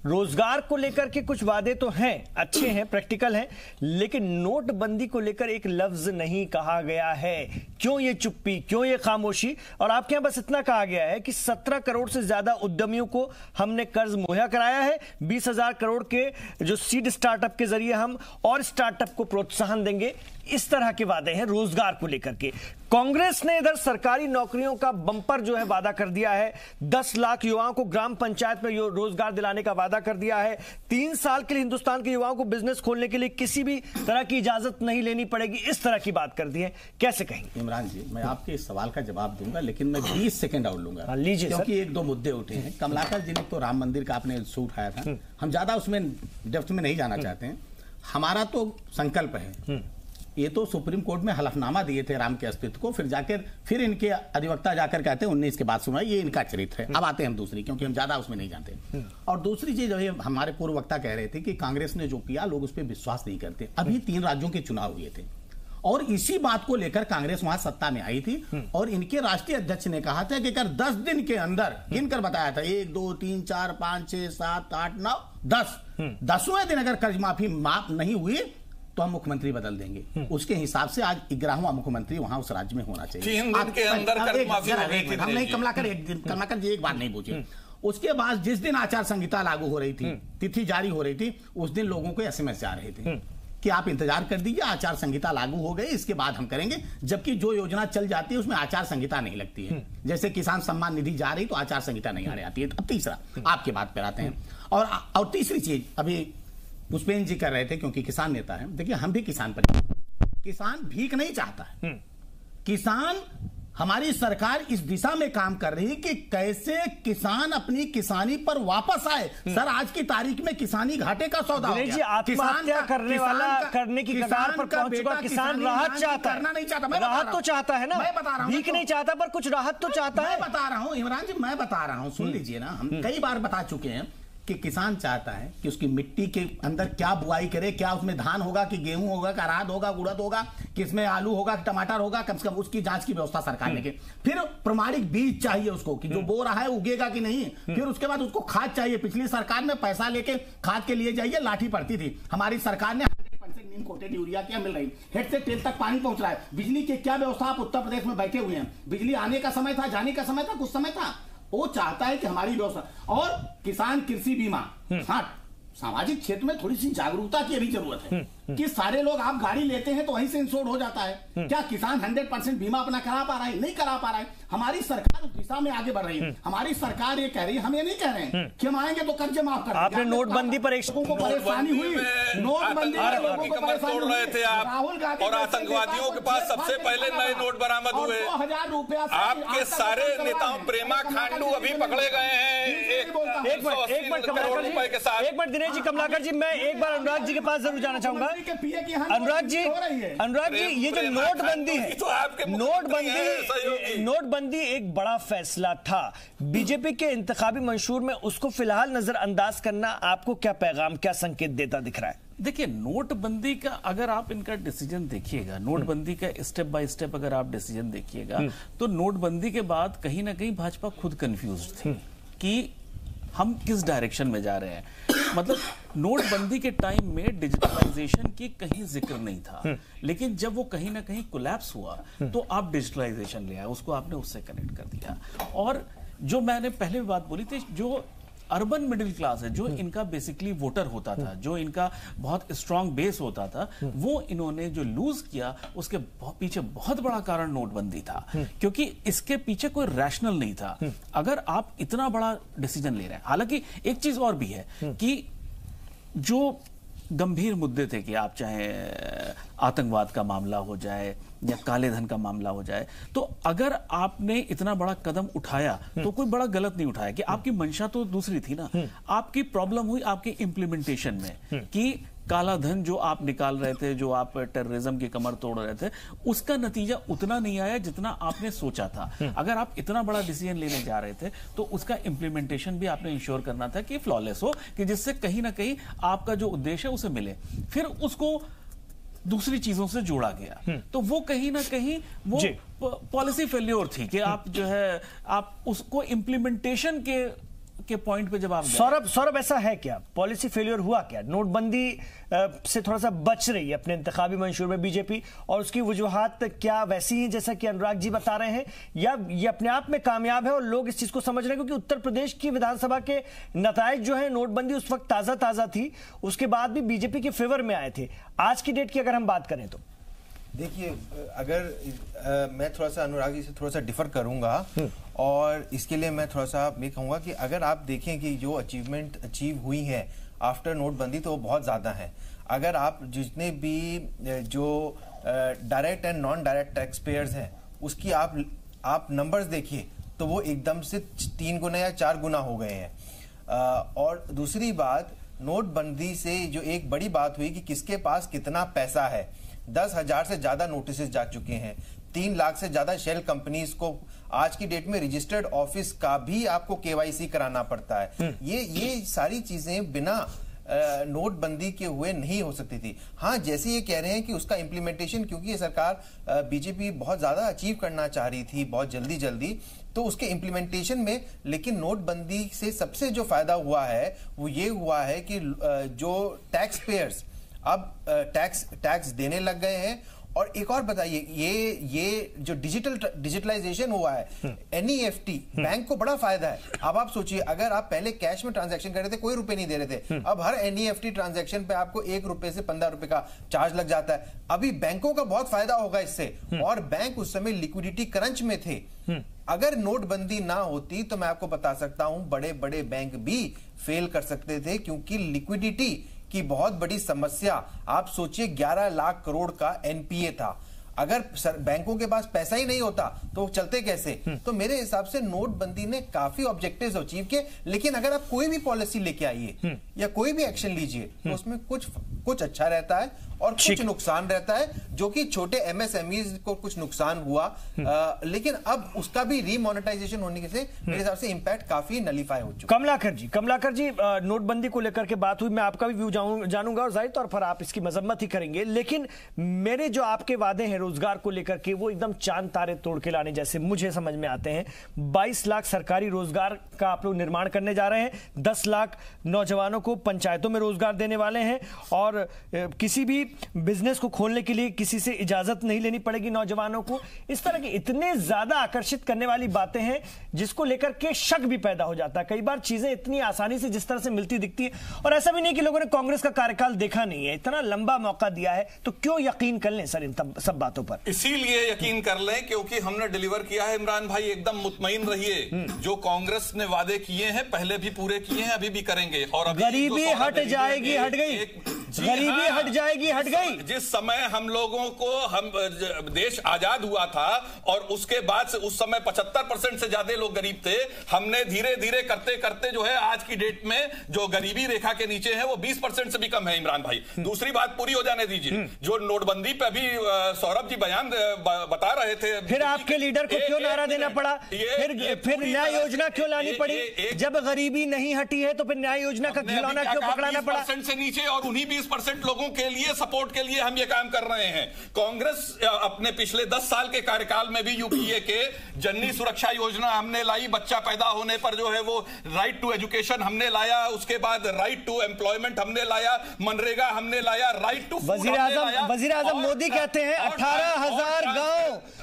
[SPEAKER 1] रोजगार को लेकर के कुछ वादे तो हैं, अच्छे हैं, प्रैक्टिकल हैं, लेकिन नोटबंदी को लेकर एक लफ्ज नहीं कहा गया है। क्यों ये चुप्पी, क्यों ये खामोशी? और आपके यहां बस इतना कहा गया है कि 17 करोड़ से ज्यादा उद्यमियों को हमने कर्ज मुहैया कराया है, 20,000 करोड़ के जो सीड स्टार्टअप के जरिए हम और स्टार्टअप को प्रोत्साहन देंगे। इस तरह के वादे हैं रोजगार को लेकर के। कांग्रेस ने इधर सरकारी नौकरियों का बंपर जो है वादा कर दिया है, 10 लाख युवाओं को ग्राम पंचायत में रोजगार दिलाने का वादा कर दिया है। 3 साल के लिए हिंदुस्तान के युवाओं को बिजनेस खोलने के लिए किसी भी तरह की इजाजत नहीं लेनी पड़ेगी, इस तरह की बात कर दी है। कैसे कहेंगे?
[SPEAKER 3] इमरान जी, मैं आपके इस सवाल का जवाब दूंगा, लेकिन मैं 20 सेकंड और लूंगा।
[SPEAKER 1] लीजिए,
[SPEAKER 3] क्योंकि एक दो मुद्दे उठे हैं। कमलाकर जी ने तो राम मंदिर का आपने इशू उठाया था, हम ज्यादा उसमें डेप्थ में नहीं जाना चाहते हैं। हमारा तो संकल्प है, ये तो सुप्रीम कोर्ट में हलफनामा दिए थे राम के अस्तित्व को, फिर इनके अधिवक्ता जाकर कहते हैं 19 के बाद सुना, ये इनका चरित्र है। अब आते हैं हम दूसरी, क्योंकि हम ज्यादा उसमें नहीं जानते। और दूसरी चीज हमारे पूर्व वक्ता कह रहे थे कि कांग्रेस ने जो किया लोग उस पर विश्वास नहीं करते। अभी 3 राज्यों के चुनाव हुए थे और इसी बात को लेकर कांग्रेस वहां सत्ता में आई थी, और इनके राष्ट्रीय अध्यक्ष ने कहा था कि अगर 10 दिन के अंदर गिनकर बताया था, 1 2 3 4 5 6 7 8 9 10, 10वें दिन अगर कर्ज माफी माफ नहीं हुई तो हम मुख्यमंत्री बदल देंगे। उसके हिसाब से आज 11वां मुख्यमंत्री वहां उस राज्य में होना चाहिए।
[SPEAKER 4] 3 दिन के अंदर कर्ज माफी हो गई थी।
[SPEAKER 3] हम नहीं, कमलाकर जी एक बात नहीं पूछे। उसके बाद जिस दिन आचार संहिता लागू हो रही थी, तिथि जारी हो रही थी, उस दिन लोगों को एसएमएस जा रहे थे कि आप इंतजार कर दीजिए, आचार संहिता लागू हो गई, इसके बाद हम करेंगे। जबकि जो योजना चल जाती है उसमें आचार संहिता नहीं लगती है। जैसे किसान सम्मान निधि जा रही तो आचार संहिता नहीं आने आती है। अब तीसरा आपके बात पर आते हैं, और तीसरी चीज अभी पुष्पेंद्र जी कर रहे थे, क्योंकि किसान नेता है। देखिए, हम भी किसान पर, किसान भीख नहीं चाहता है। किसान, हमारी सरकार इस दिशा में काम कर रही है कि कैसे किसान अपनी किसानी पर वापस आए। सर, आज की तारीख में किसानी घाटे का सौदा हो गया।
[SPEAKER 1] आत्महत्या करने वाला करने की कगार पर पहुंच चुका किसान राहत चाहता है,
[SPEAKER 3] नहीं चाहता,
[SPEAKER 1] राहत तो चाहता है ना,
[SPEAKER 3] मैं बता रहा हूं,
[SPEAKER 1] भीख नहीं चाहता पर कुछ राहत तो चाहता है।
[SPEAKER 3] मैं बता रहा हूं इमरान जी, मैं बता रहा हूं, सुन लीजिए ना। हम कई बार बता चुके हैं कि किसान चाहता है कि उसकी मिट्टी के अंदर क्या बुआई करे, क्या उसमें धान होगा कि गेहूं होगा कि अरहर होगा, उड़द होगा, किसमें आलू होगा कि टमाटर होगा, कम से कम उसकी जांच की व्यवस्था सरकार ने की। फिर प्रमाणिक बीज चाहिए उसको कि जो बो रहा है उगेगा कि नहीं। फिर उसके बाद उसको खाद चाहिए। पिछली सरकार में पैसा लेके खाद के लिए जाइए लाठी पड़ती थी, हमारी सरकार ने 100% नीम इम्पोर्टेड यूरिया क्या मिल रही, हेड से टेल तक पानी पहुंच रहा है, बिजली की क्या व्यवस्था, आप उत्तर प्रदेश में बैठे हुए हैं, बिजली आने का समय था, जाने का समय था, कुछ समय था, वो चाहता है कि हमारी व्यवस्था। और किसान कृषि बीमा, हाँ सामाजिक क्षेत्र में थोड़ी सी जागरूकता की अभी जरूरत है कि सारे लोग, आप गाड़ी लेते हैं तो वहीं से इंश्योर्ड हो जाता है, क्या किसान 100% बीमा अपना करा पा रहा है? नहीं करा पा रहा है। हमारी सरकार उस दिशा में आगे बढ़ रही है। हमारी सरकार ये कह रही है, हम ये नहीं कह रहे हैं कि हम आएंगे तो कर्ज माफ कर,
[SPEAKER 1] आपने नोटबंदी पर एक
[SPEAKER 3] लोगों को परेशानी हुई, नोटबंदी
[SPEAKER 4] की कमर तोड़ रहे थे आप,
[SPEAKER 3] राहुल गांधी
[SPEAKER 4] और आतंकवादियों के पास सबसे पहले नए नोट बरामद हुए,
[SPEAKER 3] 2000 रुपया
[SPEAKER 4] आपके सारे नेताओं, प्रेमा खांडू अभी पकड़े गए हैं
[SPEAKER 1] एक मिनट
[SPEAKER 4] करोड़ रुपए के साथ।
[SPEAKER 1] एक मिनट दिनेश जी, कमलाकर जी, मैं एक बार अनुराग जी के पास जरूर जाना चाहूंगा। अनुराग जी, ये जो नोटबंदी है, नोटबंदी एक बड़ा फैसला था, बीजेपी के इंतखाबी मंशूर में उसको फिलहाल नजरअंदाज करना आपको क्या पैगाम, क्या संकेत देता दिख रहा है?
[SPEAKER 2] देखिए, नोटबंदी का अगर आप इनका डिसीजन देखिएगा, नोटबंदी का स्टेप बाय स्टेप अगर आप डिसीजन देखिएगा, तो नोटबंदी के बाद कहीं ना कहीं भाजपा खुद कंफ्यूज थी कि हम किस डायरेक्शन में जा रहे हैं। मतलब नोटबंदी के टाइम में डिजिटलाइजेशन की कहीं जिक्र नहीं था, लेकिन जब वो कहीं ना कहीं कोलैप्स हुआ तो आप डिजिटलाइजेशन ले आए, उसको आपने उससे कनेक्ट कर दिया। और जो मैंने पहले भी बात बोली थी, जो अर्बन मिडिल क्लास है, जो इनका बेसिकली वोटर होता था, जो इनका बहुत स्ट्रांग बेस होता था, वो इन्होंने जो लूज किया, उसके पीछे बहुत बड़ा कारण नोटबंदी था, क्योंकि इसके पीछे कोई रैशनल नहीं था। अगर आप इतना बड़ा डिसीजन ले रहे हैं, हालांकि एक चीज और भी है कि जो गंभीर मुद्दे थे कि आप चाहे आतंकवाद का मामला हो जाए या काले धन का मामला हो जाए, तो अगर आपने इतना बड़ा कदम उठाया तो कोई बड़ा गलत नहीं उठाया, कि आपकी मंशा तो दूसरी थी ना, आपकी प्रॉब्लम हुई आपके इंप्लीमेंटेशन में कि काला धन जो आप निकाल रहे थे, जो आप टेररिज्म की कमर तोड़ रहे थे, उसका नतीजा उतना नहीं आया जितना आपने सोचा था। अगर आप इतना बड़ा डिसीजन लेने जा रहे थे तो उसका इंप्लीमेंटेशन भी आपने इंश्योर करना था कि फ्लॉलेस हो, कि जिससे कहीं ना कहीं आपका जो उद्देश्य है उसे मिले। फिर उसको दूसरी चीजों से जोड़ा गया, तो वो कहीं ना कहीं वो पॉलिसी फेल्योर थी कि आप जो है आप उसको इंप्लीमेंटेशन के पॉइंट पे जब आप
[SPEAKER 1] सौरभ ऐसा है क्या, पॉलिसी फेलियर हुआ क्या? नोटबंदी से थोड़ा सा बच रही है अपने इंतखाबी मंशूर में बीजेपी, और उसकी वजूहात क्या वैसी ही जैसा कि अनुराग जी बता रहे हैं, या ये अपने आप में कामयाब है और लोग इस चीज को समझ रहे हैं? क्योंकि उत्तर प्रदेश की विधानसभा के नतायज जो है, नोटबंदी उस वक्त ताजा थी, उसके बाद भी बीजेपी के फेवर में आए थे। आज की डेट की अगर हम बात करें तो
[SPEAKER 6] देखिए, अगर मैं थोड़ा सा अनुराग जी से थोड़ा सा डिफर करूंगा, और इसके लिए मैं थोड़ा सा ये कहूंगा कि अगर आप देखें कि जो अचीवमेंट अचीव हुई है आफ्टर नोटबंदी, तो वो बहुत ज़्यादा है। अगर आप जितने भी जो direct and non direct tax payers हैं, उसकी आप नंबर्स देखिए तो वो एकदम से 3 गुना या 4 गुना हो गए हैं। और दूसरी बात, नोटबंदी से जो एक बड़ी बात हुई कि किसके पास कितना पैसा है, 10,000 से ज्यादा नोटिस जा चुके हैं, 3 लाख से ज्यादा शेल कंपनीज को आज की डेट में रजिस्टर्ड ऑफिस का भी आपको केवाईसी कराना पड़ता है। ये सारी चीजें बिना नोटबंदी के हुए नहीं हो सकती थी। हाँ, जैसे ये कह रहे हैं कि उसका इंप्लीमेंटेशन, क्योंकि ये सरकार बीजेपी बहुत ज्यादा अचीव करना चाह रही थी बहुत जल्दी, तो उसके इंप्लीमेंटेशन में, लेकिन नोटबंदी से सबसे जो फायदा हुआ है वो ये हुआ है कि जो टैक्स पेयर्स अब टैक्स देने लग गए हैं। और एक और बताइए, ये जो डिजिटलाइजेशन हुआ है, एनईएफटी, बैंक को बड़ा फायदा है। अब आप सोचिए, अगर आप पहले कैश में ट्रांजैक्शन कर रहे थे, कोई रुपए नहीं दे रहे थे, अब हर एनईएफटी ट्रांजैक्शन पे आपको 1 रुपए से 15 रुपए का चार्ज लग जाता है। अभी बैंकों का बहुत फायदा होगा इससे, और बैंक उस समय लिक्विडिटी क्रंच में थे। अगर नोटबंदी ना होती तो मैं आपको बता सकता हूं बड़े बड़े बैंक भी फेल कर सकते थे, क्योंकि लिक्विडिटी की बहुत बड़ी समस्या। आप सोचिए 11 लाख करोड़ का एनपीए था। अगर बैंकों के पास पैसा ही नहीं होता तो चलते कैसे? तो मेरे हिसाब से नोटबंदी ने काफी ऑब्जेक्टिव्स अचीव किए। लेकिन अगर आप कोई भी पॉलिसी लेके आइए या कोई भी एक्शन लीजिए तो उसमें कुछ अच्छा रहता है और कुछ नुकसान रहता है, जो कि छोटे एमएसएमईज को कुछ नुकसान हुआ। लेकिन अब उसका भी रीमोनेटाइजेशन होने से मेरे हिसाब से इंपैक्ट काफी नलीफाई हो चुका।
[SPEAKER 1] कमलाकर जी, नोटबंदी को लेकर के बात हुई, मैं आपका भी व्यू जानूंगा और जाहिर तौर पर आप इसकी मजम्मत ही करेंगे। लेकिन मेरे जो आपके वादे हैं रोजगार को लेकर के, वो एकदम चांद तारे तोड़ के लाने जैसे मुझे समझ में आते हैं। 22 लाख सरकारी रोजगार का आप लोग निर्माण करने जा रहे हैं, 10 लाख नौजवानों को पंचायतों में रोजगार देने वाले हैं, और और किसी भी बिजनेस को खोलने के लिए किसी से इजाजत नहीं लेनी पड़ेगी नौजवानों को। इस तरह की इतने ज्यादा आकर्षित करने वाली बातें हैं जिसको लेकर के शक भी पैदा हो जाता है। कई बार चीजें इतनी आसानी से जिस तरह से मिलती दिखती है, और ऐसा भी नहीं कि लोगों ने कांग्रेस का कार्यकाल देखा नहीं है, इतना लंबा मौका दिया है, तो क्यों यकीन कर लें सर इन सब बातों पर?
[SPEAKER 4] इसीलिए यकीन कर लें क्योंकि हमने डिलीवर किया है। इमरान भाई एकदम मुतमईन रहिए, जो कांग्रेस ने वादे किए हैं पहले भी पूरे किए हैं, अभी भी करेंगे। और
[SPEAKER 1] गरीबी हट जाएगी, हट गई, गरीबी हट जाएगी, हट गई।
[SPEAKER 4] जिस समय हम लोगों को देश आजाद हुआ था और उसके बाद से उस समय 75% से ज्यादा लोग गरीब थे, हमने धीरे धीरे करते करते जो है आज की डेट में जो गरीबी रेखा के नीचे है वो 20% से भी कम है। इमरान भाई, दूसरी बात पूरी हो जाने दीजिए। जो नोटबंदी पे अभी सौरभ जी बयान बता रहे थे,
[SPEAKER 1] फिर आपके लीडर को क्यों नारा देना पड़ा? फिर न्याय योजना क्यों लानी पड़ी? जब गरीबी नहीं हटी है तो फिर न्याय योजना का खिलौना क्यों पकड़ाना पड़ा?
[SPEAKER 4] 20% से नीचे और उन्हीं 20% लोगों के लिए सपोर्ट के लिए हम ये काम कर रहे हैं। कांग्रेस अपने पिछले 10 साल के कार्यकाल में भी यूपीए के जननी सुरक्षा योजना हमने लाई, बच्चा पैदा होने पर जो है वो राइट टू एजुकेशन हमने लाया, उसके बाद राइट टू एम्प्लॉयमेंट हमने लाया, मनरेगा हमने लाया, राइट टू
[SPEAKER 1] वजीर आजम मोदी कहते हैं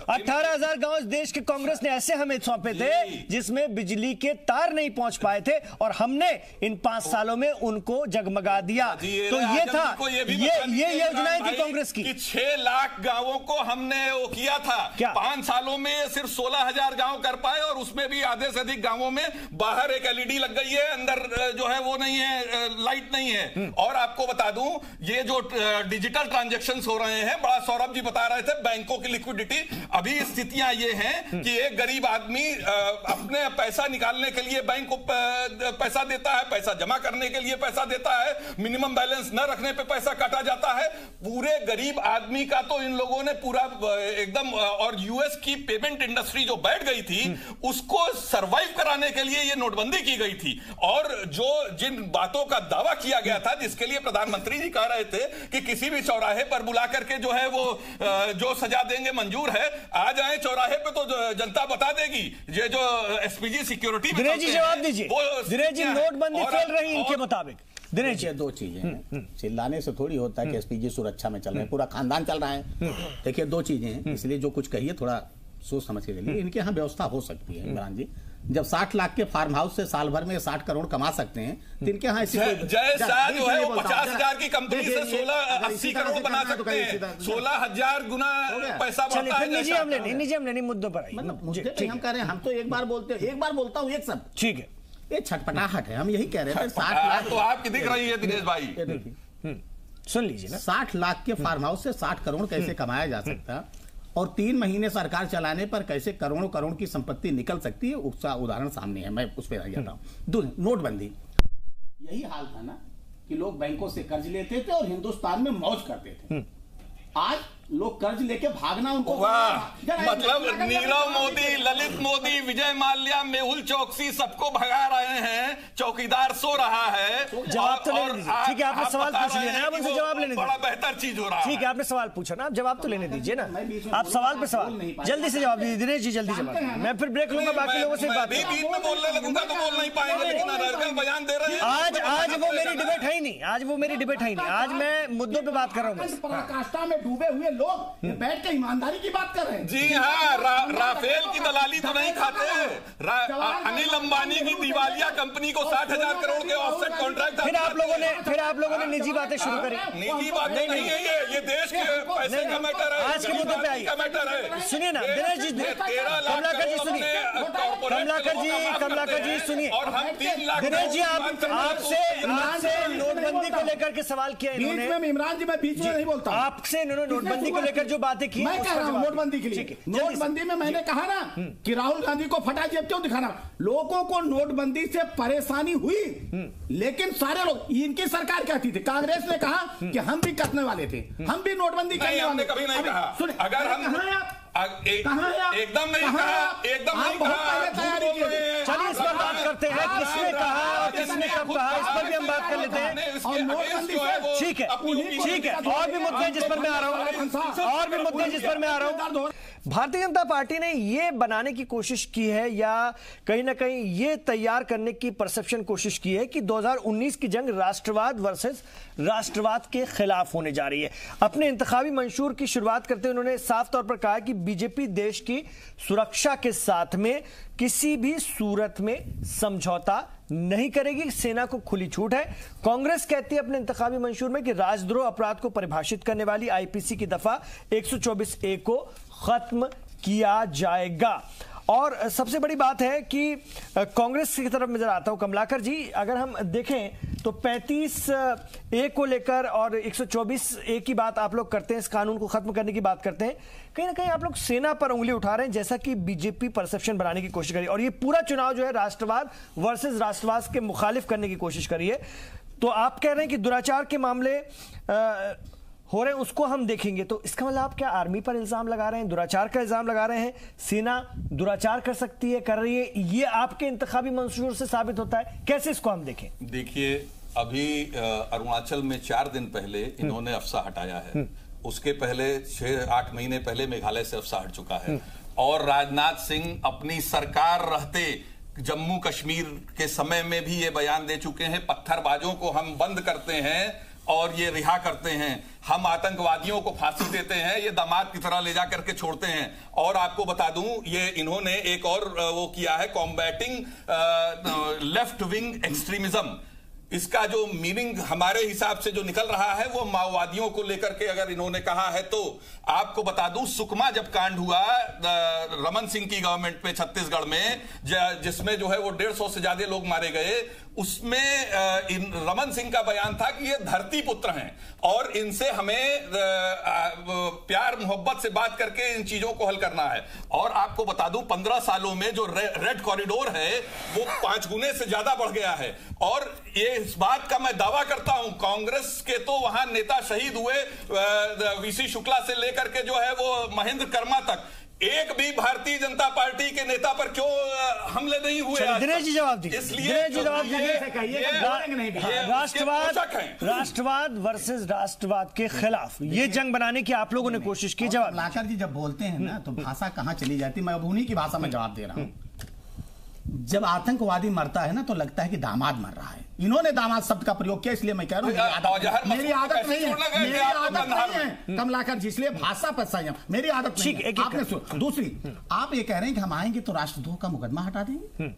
[SPEAKER 1] 18,000 गांव देश के कांग्रेस ने ऐसे हमें सौंपे थे जिसमें बिजली के तार नहीं पहुंच पाए थे और हमने इन 5 सालों में उनको जगमगा दिया। तो ये था, ये योजनाएं थी कांग्रेस की।
[SPEAKER 4] 6 लाख गांवों को हमने वो किया था, 5 सालों में सिर्फ 16,000 गांव कर पाए और उसमें भी आधे से अधिक गांवों में बाहर एक एलईडी लग गई है, अंदर जो है वो नहीं है, लाइट नहीं है। और आपको बता दूं ये जो डिजिटल ट्रांजैक्शंस हो रहे हैं, बड़ा सौरभ जी बता रहे थे बैंकों की लिक्विडिटी, अभी स्थितियां ये हैं कि एक गरीब आदमी अपने पैसा निकालने के लिए बैंक को पैसा देता है, पैसा जमा करने के लिए पैसा देता है, मिनिमम बैलेंस न रखने पे पैसा काटा जाता है। पूरे गरीब आदमी का तो इन लोगों ने पूरा एकदम, और यूएस की पेमेंट इंडस्ट्री जो बैठ गई थी उसको सरवाइव कराने के लिए ये नोटबंदी की गई थी। और जो जिन बातों का दावा किया गया था, जिसके लिए प्रधानमंत्री जी कह रहे थे कि किसी भी चौराहे पर बुला करके जो है वो जो सजा देंगे मंजूर है, आ जाए चौराहे पे तो जनता बता देगी। ये जो एसपीजी सिक्योरिटी,
[SPEAKER 1] दिनेश जी जवाब दीजिए। दिनेश जी, नोटबंदी फेल रही इनके मुताबिक। दिनेश जी,
[SPEAKER 3] 2 चीजें हैं, चिल्लाने से थोड़ी होता है कि एसपीजी सुरक्षा में चल रहे हैं, पूरा खानदान चल रहा है। देखिए 2 चीजें हैं, इसलिए जो कुछ कहिए थोड़ा सोच समझ के चलिए। इनके यहाँ व्यवस्था हो सकती है इमरान जी, जब 60 लाख के फार्म हाउस से साल भर में 60 करोड़ कमा सकते हैं तो इनके यहाँ
[SPEAKER 4] जय शाह जो है वो 50,000 की कंपनी से 80 करोड़ बना सकते हैं, 16,000 गुना पैसा बढ़ता है।
[SPEAKER 1] निजी हमले मुद्दों पर
[SPEAKER 3] मुद्दे पे हम कह रहे हैं, हम तो एक बार बोलता हूँ एक सब
[SPEAKER 1] ठीक है,
[SPEAKER 3] ये छटपटाहट है। हम यही कह रहे थे 60 लाख
[SPEAKER 4] तो आपकी दिख रही है दिनेश भाई,
[SPEAKER 1] सुन लीजिए ना,
[SPEAKER 3] 60 लाख के फार्म हाउस से 60 करोड़ कैसे कमाया जा सकता और 3 महीने सरकार चलाने पर कैसे करोड़ों करोड़ की संपत्ति निकल सकती है, उसका उदाहरण सामने है। मैं उस पर आ जाता हूँ। नोटबंदी, यही हाल था ना कि लोग बैंकों से कर्ज लेते थे और हिंदुस्तान में मौज करते थे। आज लोग कर्ज लेके भागना उनको,
[SPEAKER 4] मतलब नीरव मोदी, ललित मोदी, विजय माल्या, मेहुल चौकसी सबको भगा रहे हैं, चौकीदार सो रहा है।
[SPEAKER 1] जवाब तो लेने दीजिए, ठीक है, आपने सवाल पूछ लिया ना, आप उनसे जवाब लेने दीजिए।
[SPEAKER 4] बड़ा बेहतर चीज हो रहा है,
[SPEAKER 1] ठीक है, आपने सवाल पूछा ना, आप जवाब तो लेने दीजिए ना। आप सवाल पे सवाल जल्दी से जवाब दीजिए दिनेश जी, जल्दी जवाब। मैं फिर ब्रेक लूंगा, बाकी लोगों से बात
[SPEAKER 4] बीच में बोलने लगूंगा तो बोल नहीं पाएंगे, लेकिन अनर्गल बयान दे रहे हैं।
[SPEAKER 1] आज वो मेरी डिबेट है ही नहीं, आज वो मेरी डिबेट है ही नहीं, आज मैं मुद्दों पे बात कर रहा हूँ।
[SPEAKER 3] पराकाष्ठा में डूबे हुए लोग बैठ के ईमानदारी की बात कर रहे हैं।
[SPEAKER 4] जी हाँ, राफेल की दलाली तो नहीं खाते हैं। अनिल अंबानी की दिवालिया कंपनी को 60,000 करोड़ के ऑफसेट कॉन्ट्रैक्ट,
[SPEAKER 1] फिर आप लोगों ने निजी बातें शुरू करी।
[SPEAKER 4] निजी बातें नहीं है, ये देश के पैसे का मैटर है,
[SPEAKER 1] आज के मुद्दे पे आइए,
[SPEAKER 4] मैटर है।
[SPEAKER 1] सुनिए ना दिनेश जी, कमलाकर जी सुनिए, कमलाकर जी सुनिए,
[SPEAKER 4] और हम 3 लाख
[SPEAKER 1] दिनेश जी आपसे नोटबंदी को लेकर के सवाल किया इन्होंने।
[SPEAKER 3] इमरान जी मैं बीच में नहीं बोलता,
[SPEAKER 1] आपसे इन्होंने नोटबंदी को लेकर जो बातें की,
[SPEAKER 3] मैं कह रहा हूं नोटबंदी के लिए। नोटबंदी में मैंने कहा ना कि राहुल गांधी को फटा जेब क्यों दिखाना, लोगों को नोटबंदी से परेशानी हुई, लेकिन सारे लोग, इनकी सरकार कहती थी, कांग्रेस ने कहा कि हम भी करने वाले थे, हम भी नोटबंदी करने वाले,
[SPEAKER 4] कभी नहीं कहा। अगर हम एकदम नहीं कहा, एकदम नहीं कहा।
[SPEAKER 1] चलिए इस पर बात करते हैं, किसने कहा कांग्रेस ने कब कहा, इस पर भी हम बात कर लेते हैं। ठीक है, ठीक है, और भी मुद्दे जिस पर मैं आ रहा हूं, और भी मुद्दे जिस पर मैं आ रहा हूं। भारतीय जनता पार्टी ने यह बनाने की कोशिश की है या कहीं ना कहीं यह तैयार करने की परसेप्शन कोशिश की है कि 2019 की जंग राष्ट्रवाद वर्सेस राष्ट्रवाद के खिलाफ होने जा रही है। अपने इंतखाबी मंशूर की शुरुआत करते हुए उन्होंने साफ तौर पर कहा कि बीजेपी देश की सुरक्षा के साथ में किसी भी सूरत में समझौता नहीं करेगी, सेना को खुली छूट है। कांग्रेस कहती है अपने इंतखाबी मंशूर में कि राजद्रोह अपराध को परिभाषित करने वाली आईपीसी की दफा 124A को खत्म किया जाएगा। और सबसे बड़ी बात है कि कांग्रेस की तरफ नजर आता हूं कमलाकर जी, अगर हम देखें तो 35A को लेकर और 124A की बात आप लोग करते हैं, इस कानून को खत्म करने की बात करते हैं, कहीं ना कहीं आप लोग सेना पर उंगली उठा रहे हैं, जैसा कि बीजेपी परसेप्शन बनाने की कोशिश करी और ये पूरा चुनाव जो है राष्ट्रवाद वर्सेस राष्ट्रवाद के मुखालिफ करने की कोशिश करी है। तो आप कह रहे हैं कि दुराचार के मामले हो रहे हैं, उसको हम देखेंगे, तो इसका मतलब आप क्या आर्मी पर इल्जाम लगा रहे हैं, दुराचार का इल्जाम लगा रहे हैं, सेना दुराचार कर सकती है, कर रही है, ये आपके इंतखाबी मंशूर से साबित होता है, कैसे इसको हम देखें?
[SPEAKER 4] देखिए, अभी अरुणाचल में 4 दिन पहले इन्होंने अफसा हटाया है, उसके पहले 6-8 महीने पहले मेघालय से अफसा हट चुका है, और राजनाथ सिंह अपनी सरकार रहते जम्मू कश्मीर के समय में भी ये बयान दे चुके हैं, पत्थरबाजों को हम बंद करते हैं और ये रिहा करते हैं, हम आतंकवादियों को फांसी देते हैं, ये दामाद की तरह ले जा करके छोड़ते हैं। और आपको बता दूं, ये इन्होंने एक और वो किया है, कॉम्बैटिंग लेफ्ट विंग एक्सट्रीमिज्म। इसका जो मीनिंग हमारे हिसाब से जो निकल रहा है वो माओवादियों को लेकर के अगर इन्होंने कहा है। तो आपको बता दूं, सुकमा जब कांड हुआ रमन सिंह की गवर्नमेंट पे छत्तीसगढ़ में, जिसमें जो है वो 150 से ज्यादा लोग मारे गए, उसमें रमन सिंह का बयान था कि ये धरती पुत्र हैं और इनसे हमें प्यार मोहब्बत से बात करके इन चीजों को हल करना है। और आपको बता दूं, 15 सालों में जो रेड कॉरिडोर है वो 5 गुने से ज्यादा बढ़ गया है। और ये इस बात का मैं दावा करता हूं, कांग्रेस के तो वहां नेता शहीद हुए, वीसी शुक्ला से लेकर के जो है वो महेंद्र कर्मा तक, एक भी भारतीय जनता पार्टी के नेता पर क्यों हमले नहीं हुए?
[SPEAKER 1] दिनेश जी जवाब दीजिए,
[SPEAKER 4] इसलिए
[SPEAKER 1] राष्ट्रवाद वर्सेस राष्ट्रवाद के खिलाफ ये जंग बनाने की आप लोगों ने कोशिश की। जवाब
[SPEAKER 3] लाकर जी जब बोलते हैं ना तो भाषा कहां चली जाती है, मैं अब उन्हीं की भाषा में जवाब दे रहा हूं। जब आतंकवादी मरता है ना तो लगता है कि दामाद मर रहा है। इन्होंने दामाद शब्द का प्रयोग किया, इसलिए मैं कह रहा हूं मेरी आदत नहीं है कमलाकर जी, इसलिए भाषा पर संयम, मेरी आदत नहीं है। आपने सुन, दूसरी आप ये कह रहे हैं कि हम आएंगे तो राष्ट्रद्रोह का मुकदमा हटा देंगे।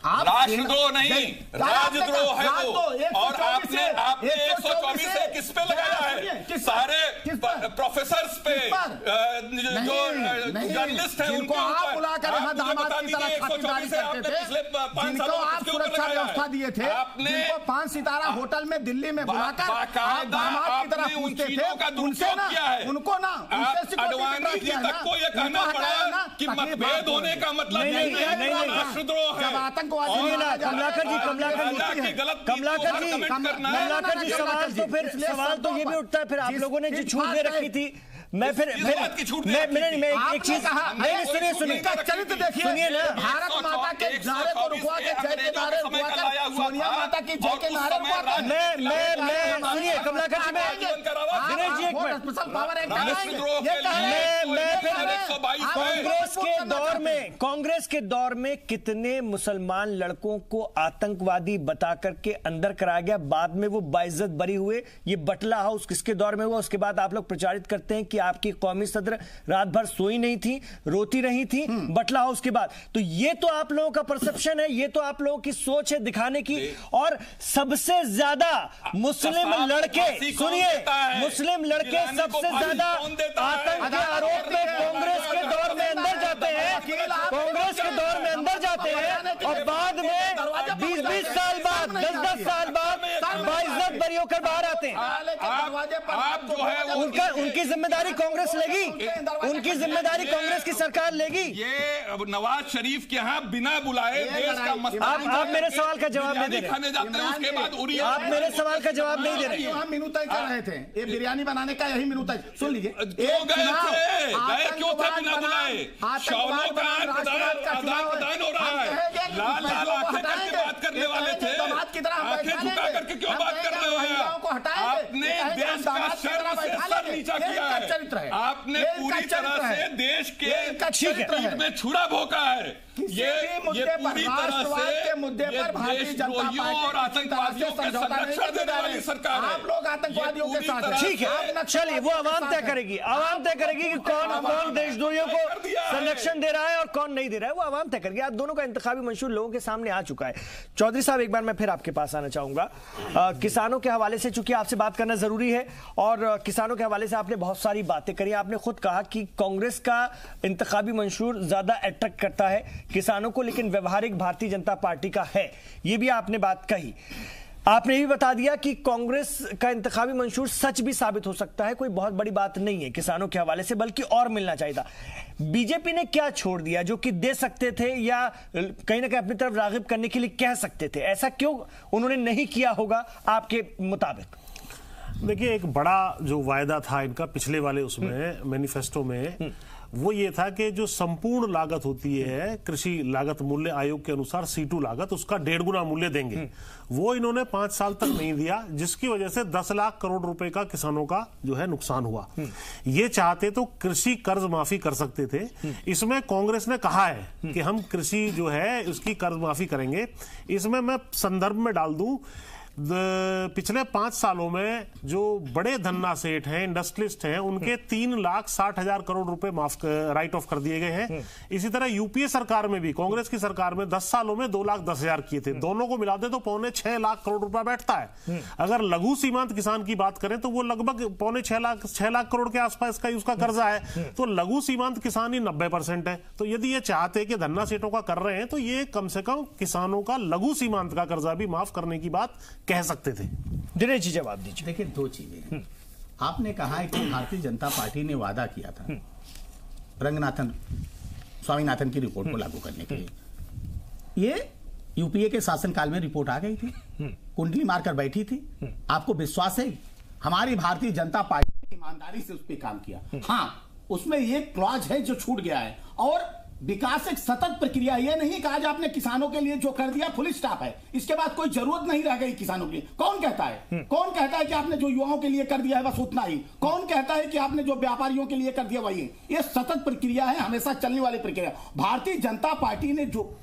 [SPEAKER 4] राष्ट्रद्रोह नहीं, राजद्रोह है वो। और आपने 124 से किस पे लगाया है? सारे प्रोफेसर्स पे, जो जर्नलिस्ट हैं उनको आप बुलाकर यहाँ दामाद की तरह खातिरदारी करते थे, जिनको आप सुरक्षा व्यवस्था दिए थे, जिनको 5 सितारा होटल में दिल्ली में बुलाकर आप दामाद की तरह पूछते थे, उनसे ना उनको ना अडवाणी जी तक को ये कहना पड़ा कि मतभेद होने का मतलब नहीं है राष्ट्रद्रोह है।
[SPEAKER 1] कमलाकर जी सवाल तो ये भी उठता है, फिर आप लोगों ने जो छूट दे रखी थी, मैं फिर एक चीज सुनिए ना, भारत माता के नारे को रुकवा के जय के नारे रुकवा सोनिया माता की जय के नारे रुकवा, मैं सुनिए कमलाकर जी, दिनेश जी एक मिनट, कांग्रेस के दौर में कितने मुसलमान लड़कों को आतंकवादी बता करके अंदर कराया गया, बाद में वो बाइज्जत बरी हुए। ये बटला हाउस किसके दौर में हुआ? उसके बाद आप लोग प्रचारित करते हैं कि आपकी कौमी सदर रात भर सोई नहीं थी, रोती रही थी बटला हाउस के बाद। तो ये तो आप लोगों का परसेप्शन है, ये तो आप लोगों की सोच है दिखाने की। और सबसे ज्यादा मुस्लिम लड़के, सुनिए, मुस्लिम लड़के सबसे ज्यादा आतंक के आरोप में कांग्रेस के दौर में अंदर जाते हैं, कांग्रेस के दौर में अंदर जाते हैं और बाद में 20-20 साल बाद, 10-10 साल बाद बाइज्जत बरी होकर बाहर आते हैं।
[SPEAKER 4] आप जो है
[SPEAKER 1] उनकी जिम्मेदारी कांग्रेस लेगी, उनकी जिम्मेदारी कांग्रेस की सरकार लेगी।
[SPEAKER 4] ये नवाज शरीफ के यहाँ बिना बुलाए देश का मसला,
[SPEAKER 1] आप मेरे सवाल का जवाब नहीं दे रहे,
[SPEAKER 4] खाने जाते हैं, उसके बाद उड़ी,
[SPEAKER 1] आप मेरे सवाल का जवाब नहीं दे रहे।
[SPEAKER 3] हम मेनू तय कर रहे थे, ये बिरयानी बनाने का यही मेनू तय, सुन लीजिए।
[SPEAKER 4] गए क्यों थे बिना बुलाए? शौलों का आदान प्रदान हो रहा है, लाल लाल आंखें करके बात करने वाले थे।
[SPEAKER 3] की तरह हम
[SPEAKER 4] आंखें
[SPEAKER 3] बैठा
[SPEAKER 4] झुका
[SPEAKER 3] लेंगे।
[SPEAKER 4] करके क्यों
[SPEAKER 3] हम
[SPEAKER 4] बात कर
[SPEAKER 3] कहेंगे
[SPEAKER 4] रहे हैं
[SPEAKER 3] महिलाओं
[SPEAKER 4] आप?
[SPEAKER 3] को हटाएंगे,
[SPEAKER 4] आपने
[SPEAKER 3] कहेंगे
[SPEAKER 4] देश
[SPEAKER 3] हम
[SPEAKER 4] का
[SPEAKER 3] दामाद की तरह
[SPEAKER 4] शर्म से
[SPEAKER 3] बैठा
[SPEAKER 4] सर
[SPEAKER 3] लेंगे।
[SPEAKER 4] नीचा
[SPEAKER 3] ये
[SPEAKER 4] किया
[SPEAKER 3] इनका
[SPEAKER 4] है।
[SPEAKER 3] चरित्र है,
[SPEAKER 4] आपने
[SPEAKER 3] ये इनका
[SPEAKER 4] पूरी तरह
[SPEAKER 3] चरित्र
[SPEAKER 4] से
[SPEAKER 3] है।
[SPEAKER 4] देश के
[SPEAKER 3] ये इनका चरित्र है।
[SPEAKER 4] पीठ में छुरा भोंका है।
[SPEAKER 3] किसी
[SPEAKER 4] ये
[SPEAKER 3] भी मुद्दे पर,
[SPEAKER 4] पूरी तरह
[SPEAKER 3] राष्ट्रवाद
[SPEAKER 4] से
[SPEAKER 3] के मुद्दे
[SPEAKER 4] ये
[SPEAKER 3] पर भारतीय जनता
[SPEAKER 4] देशद्रोहियों
[SPEAKER 3] पार्टी
[SPEAKER 4] और आतंकवादियों के संरक्षण देने वाली सरकार है।
[SPEAKER 3] आप लोग आतंकवादियों के साथ हैं।
[SPEAKER 1] ठीक है,
[SPEAKER 3] आप नक्सलवादियों
[SPEAKER 1] चलिए वो
[SPEAKER 3] के
[SPEAKER 1] आवाम
[SPEAKER 3] साथ
[SPEAKER 1] तय
[SPEAKER 3] हैं।
[SPEAKER 1] करेगी, आवाम तय करेगी कि कौन कौन देशद्रोहियों को
[SPEAKER 4] कर दिया है।
[SPEAKER 1] संरक्षण दे रहा है और कौन नहीं दे रहा है, वो आवाम तय करेगी। आप दोनों का इंतखाबी मंशूर लोगों के सामने आ चुका है। चौधरी साहब, एक बार मैं फिर आपके पास आना चाहूंगा। किसानों के हवाले से चूंकि आपसे बात करना जरूरी है और किसानों के हवाले से आपने बहुत सारी बातें करी। आपने खुद कहा कि कांग्रेस का इंतखाबी मंशूर ज्यादा अट्रैक्ट करता है किसानों को, लेकिन व्यवहारिक भारतीय जनता पार्टी का है, ये भी आपने बात कही। आपने ये भी बता दिया कि कांग्रेस का इंतखाबी मंशूर सच भी साबित हो सकता है, कोई बहुत बड़ी बात नहीं है किसानों के हवाले से, बल्कि और मिलना चाहिए था। बीजेपी ने क्या छोड़ दिया जो कि दे सकते थे या कहीं ना कहीं अपनी तरफ रागिब करने के लिए कह सकते थे? ऐसा क्यों उन्होंने नहीं किया होगा आपके मुताबिक?
[SPEAKER 5] देखिए, एक बड़ा जो वायदा था इनका पिछले वाले उसमें मैनिफेस्टो में, वो ये था कि जो संपूर्ण लागत होती है कृषि लागत मूल्य आयोग के अनुसार C2 लागत, उसका 1.5 गुना मूल्य देंगे। वो इन्होंने 5 साल तक नहीं दिया, जिसकी वजह से 10 लाख करोड़ रुपए का किसानों का जो है नुकसान हुआ। ये चाहते तो कृषि कर्ज माफी कर सकते थे। इसमें कांग्रेस ने कहा है कि हम कृषि जो है उसकी कर्ज माफी करेंगे। इसमें मैं संदर्भ में डाल दूं, पिछले 5 सालों में जो बड़े धन्ना सेठ हैं, इंडस्ट्रियलिस्ट हैं, उनके 3,60,000 करोड़ रुपए माफ राइट ऑफ कर दिए गए हैं। इसी तरह यूपीए सरकार में भी, कांग्रेस की सरकार में 10 सालों में 2,10,000 किए थे। दोनों को मिला दे तो 6.25 लाख करोड़ रुपया बैठता है। अगर लघु सीमांत किसान की बात करें तो वो लगभग 6.25 लाख करोड़ के आसपास का उसका कर्जा है। तो लघु सीमांत किसान ही 90% है। तो यदि ये चाहते कि धन्ना सेठों का कर रहे हैं तो ये कम से कम किसानों का लघु सीमांत का कर्जा भी माफ करने की बात कह सकते थे।
[SPEAKER 1] दिनेश जी जवाब दीजिए।
[SPEAKER 3] देखिए, 2 चीजें आपने कहा है कि भारतीय जनता पार्टी ने वादा किया था रंगनाथन स्वामीनाथन की रिपोर्ट को लागू करने के लिए। ये यूपीए के शासनकाल में रिपोर्ट आ गई थी, कुंडली मारकर बैठी थी। आपको विश्वास है हमारी भारतीय जनता पार्टी ने ईमानदारी से उस पर काम किया? हाँ, उसमें ये क्लॉज है जो छूट गया है। और विकास एक सतत प्रक्रिया, ये नहीं कि आज आपने किसानों के लिए जो कर दिया फुल स्टॉप है, इसके बाद कोई जरूरत नहीं रह गई किसानों के लिए। कौन कहता है? कौन कहता है कि आपने जो युवाओं के लिए कर दिया है बस उतना ही? कौन कहता है कि आपने जो व्यापारियों के लिए कर दिया वही? ये सतत प्रक्रिया है, हमेशा चलने वाली प्रक्रिया। भारतीय जनता पार्टी ने जो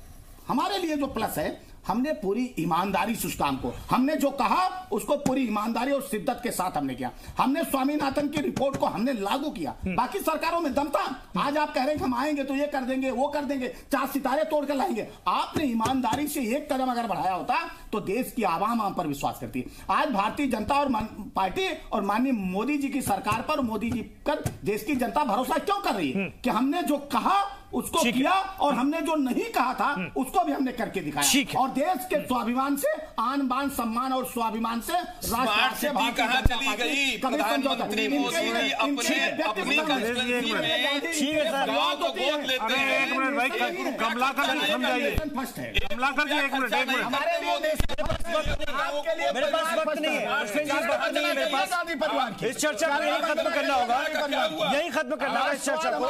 [SPEAKER 3] हमारे लिए जो प्लस है, हमने पूरी ईमानदारी से उस काम को, हमने जो कहा उसको पूरी ईमानदारी और शिद्दत के साथ हमने किया। हमने स्वामीनाथन की रिपोर्ट को हमने लागू किया। बाकी सरकारों में दम था। आज आप कह रहे हैं कि हम आएंगे तो ये कर देंगे, वो कर देंगे, 4 सितारे तोड़ कर लाएंगे। आपने ईमानदारी से एक कदम अगर बढ़ाया होता तो देश की आवाम हम पर विश्वास करती। आज भारतीय जनता और पार्टी और माननीय मोदी जी की सरकार पर, मोदी जी पर देश की जनता भरोसा क्यों कर रही है कि हमने जो कहा उसको किया और हमने जो नहीं कहा था उसको भी हमने करके दिखाया। और देश के स्वाभिमान से, आन बान सम्मान और स्वाभिमान से
[SPEAKER 4] स्मार्ट सिटी कहां चली गई? प्रधानमंत्री मोदी जी अपनी कंस्टिट्यूएंसी में गांव को गोद लेते हैं।
[SPEAKER 5] एक मिनट भाई, कमलाकर जी समझाइए। कमलाकर जी एक मिनट।
[SPEAKER 1] मेरे पास वक्त नहीं है, मेरे पास। इस चर्चा को यही खत्म करना होगा, यही खत्म करना होगा इस चर्चा को।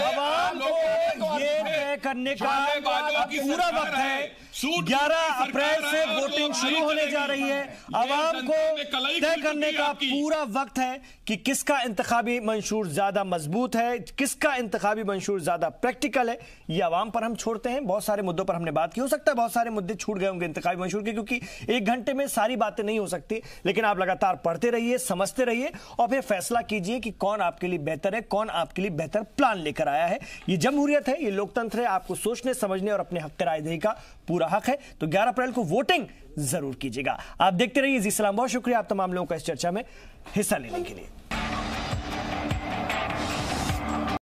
[SPEAKER 1] आवाम को ये तय करने का पूरा वक्त है। 11 अप्रैल से वोटिंग शुरू होने जा रही है। आवाम को तय करने का पूरा वक्त है कि किसका इंतखाबी मंशूर ज्यादा मजबूत है, किसका इंतखाबी मंशूर ज्यादा प्रैक्टिकल है। ये आवाम पर हम छोड़ते हैं। बहुत सारे मुद्दों पर हमने बात की, हो सकता है बहुत सारे मुद्दे छूट गए होंगे इंतखाबी मंशूर के, क्योंकि 1 घंटे में सारी बातें नहीं हो सकती। लेकिन आप लगातार पढ़ते रहिए, समझते रहिए और फिर फैसला कीजिए कि कौन आपके लिए बेहतर है, कौन आपके लिए बेहतर प्लान लेकर आया है। ये जमहूरियत है, ये लोकतंत्र है। आपको सोचने, समझने और अपने हक राय देने का पूरा हक है। तो 11 अप्रैल को वोटिंग जरूर कीजिएगा। आप देखते रहिए जी सलाम। बहुत शुक्रिया आप तमाम लोगों का इस चर्चा में हिस्सा लेने के लिए।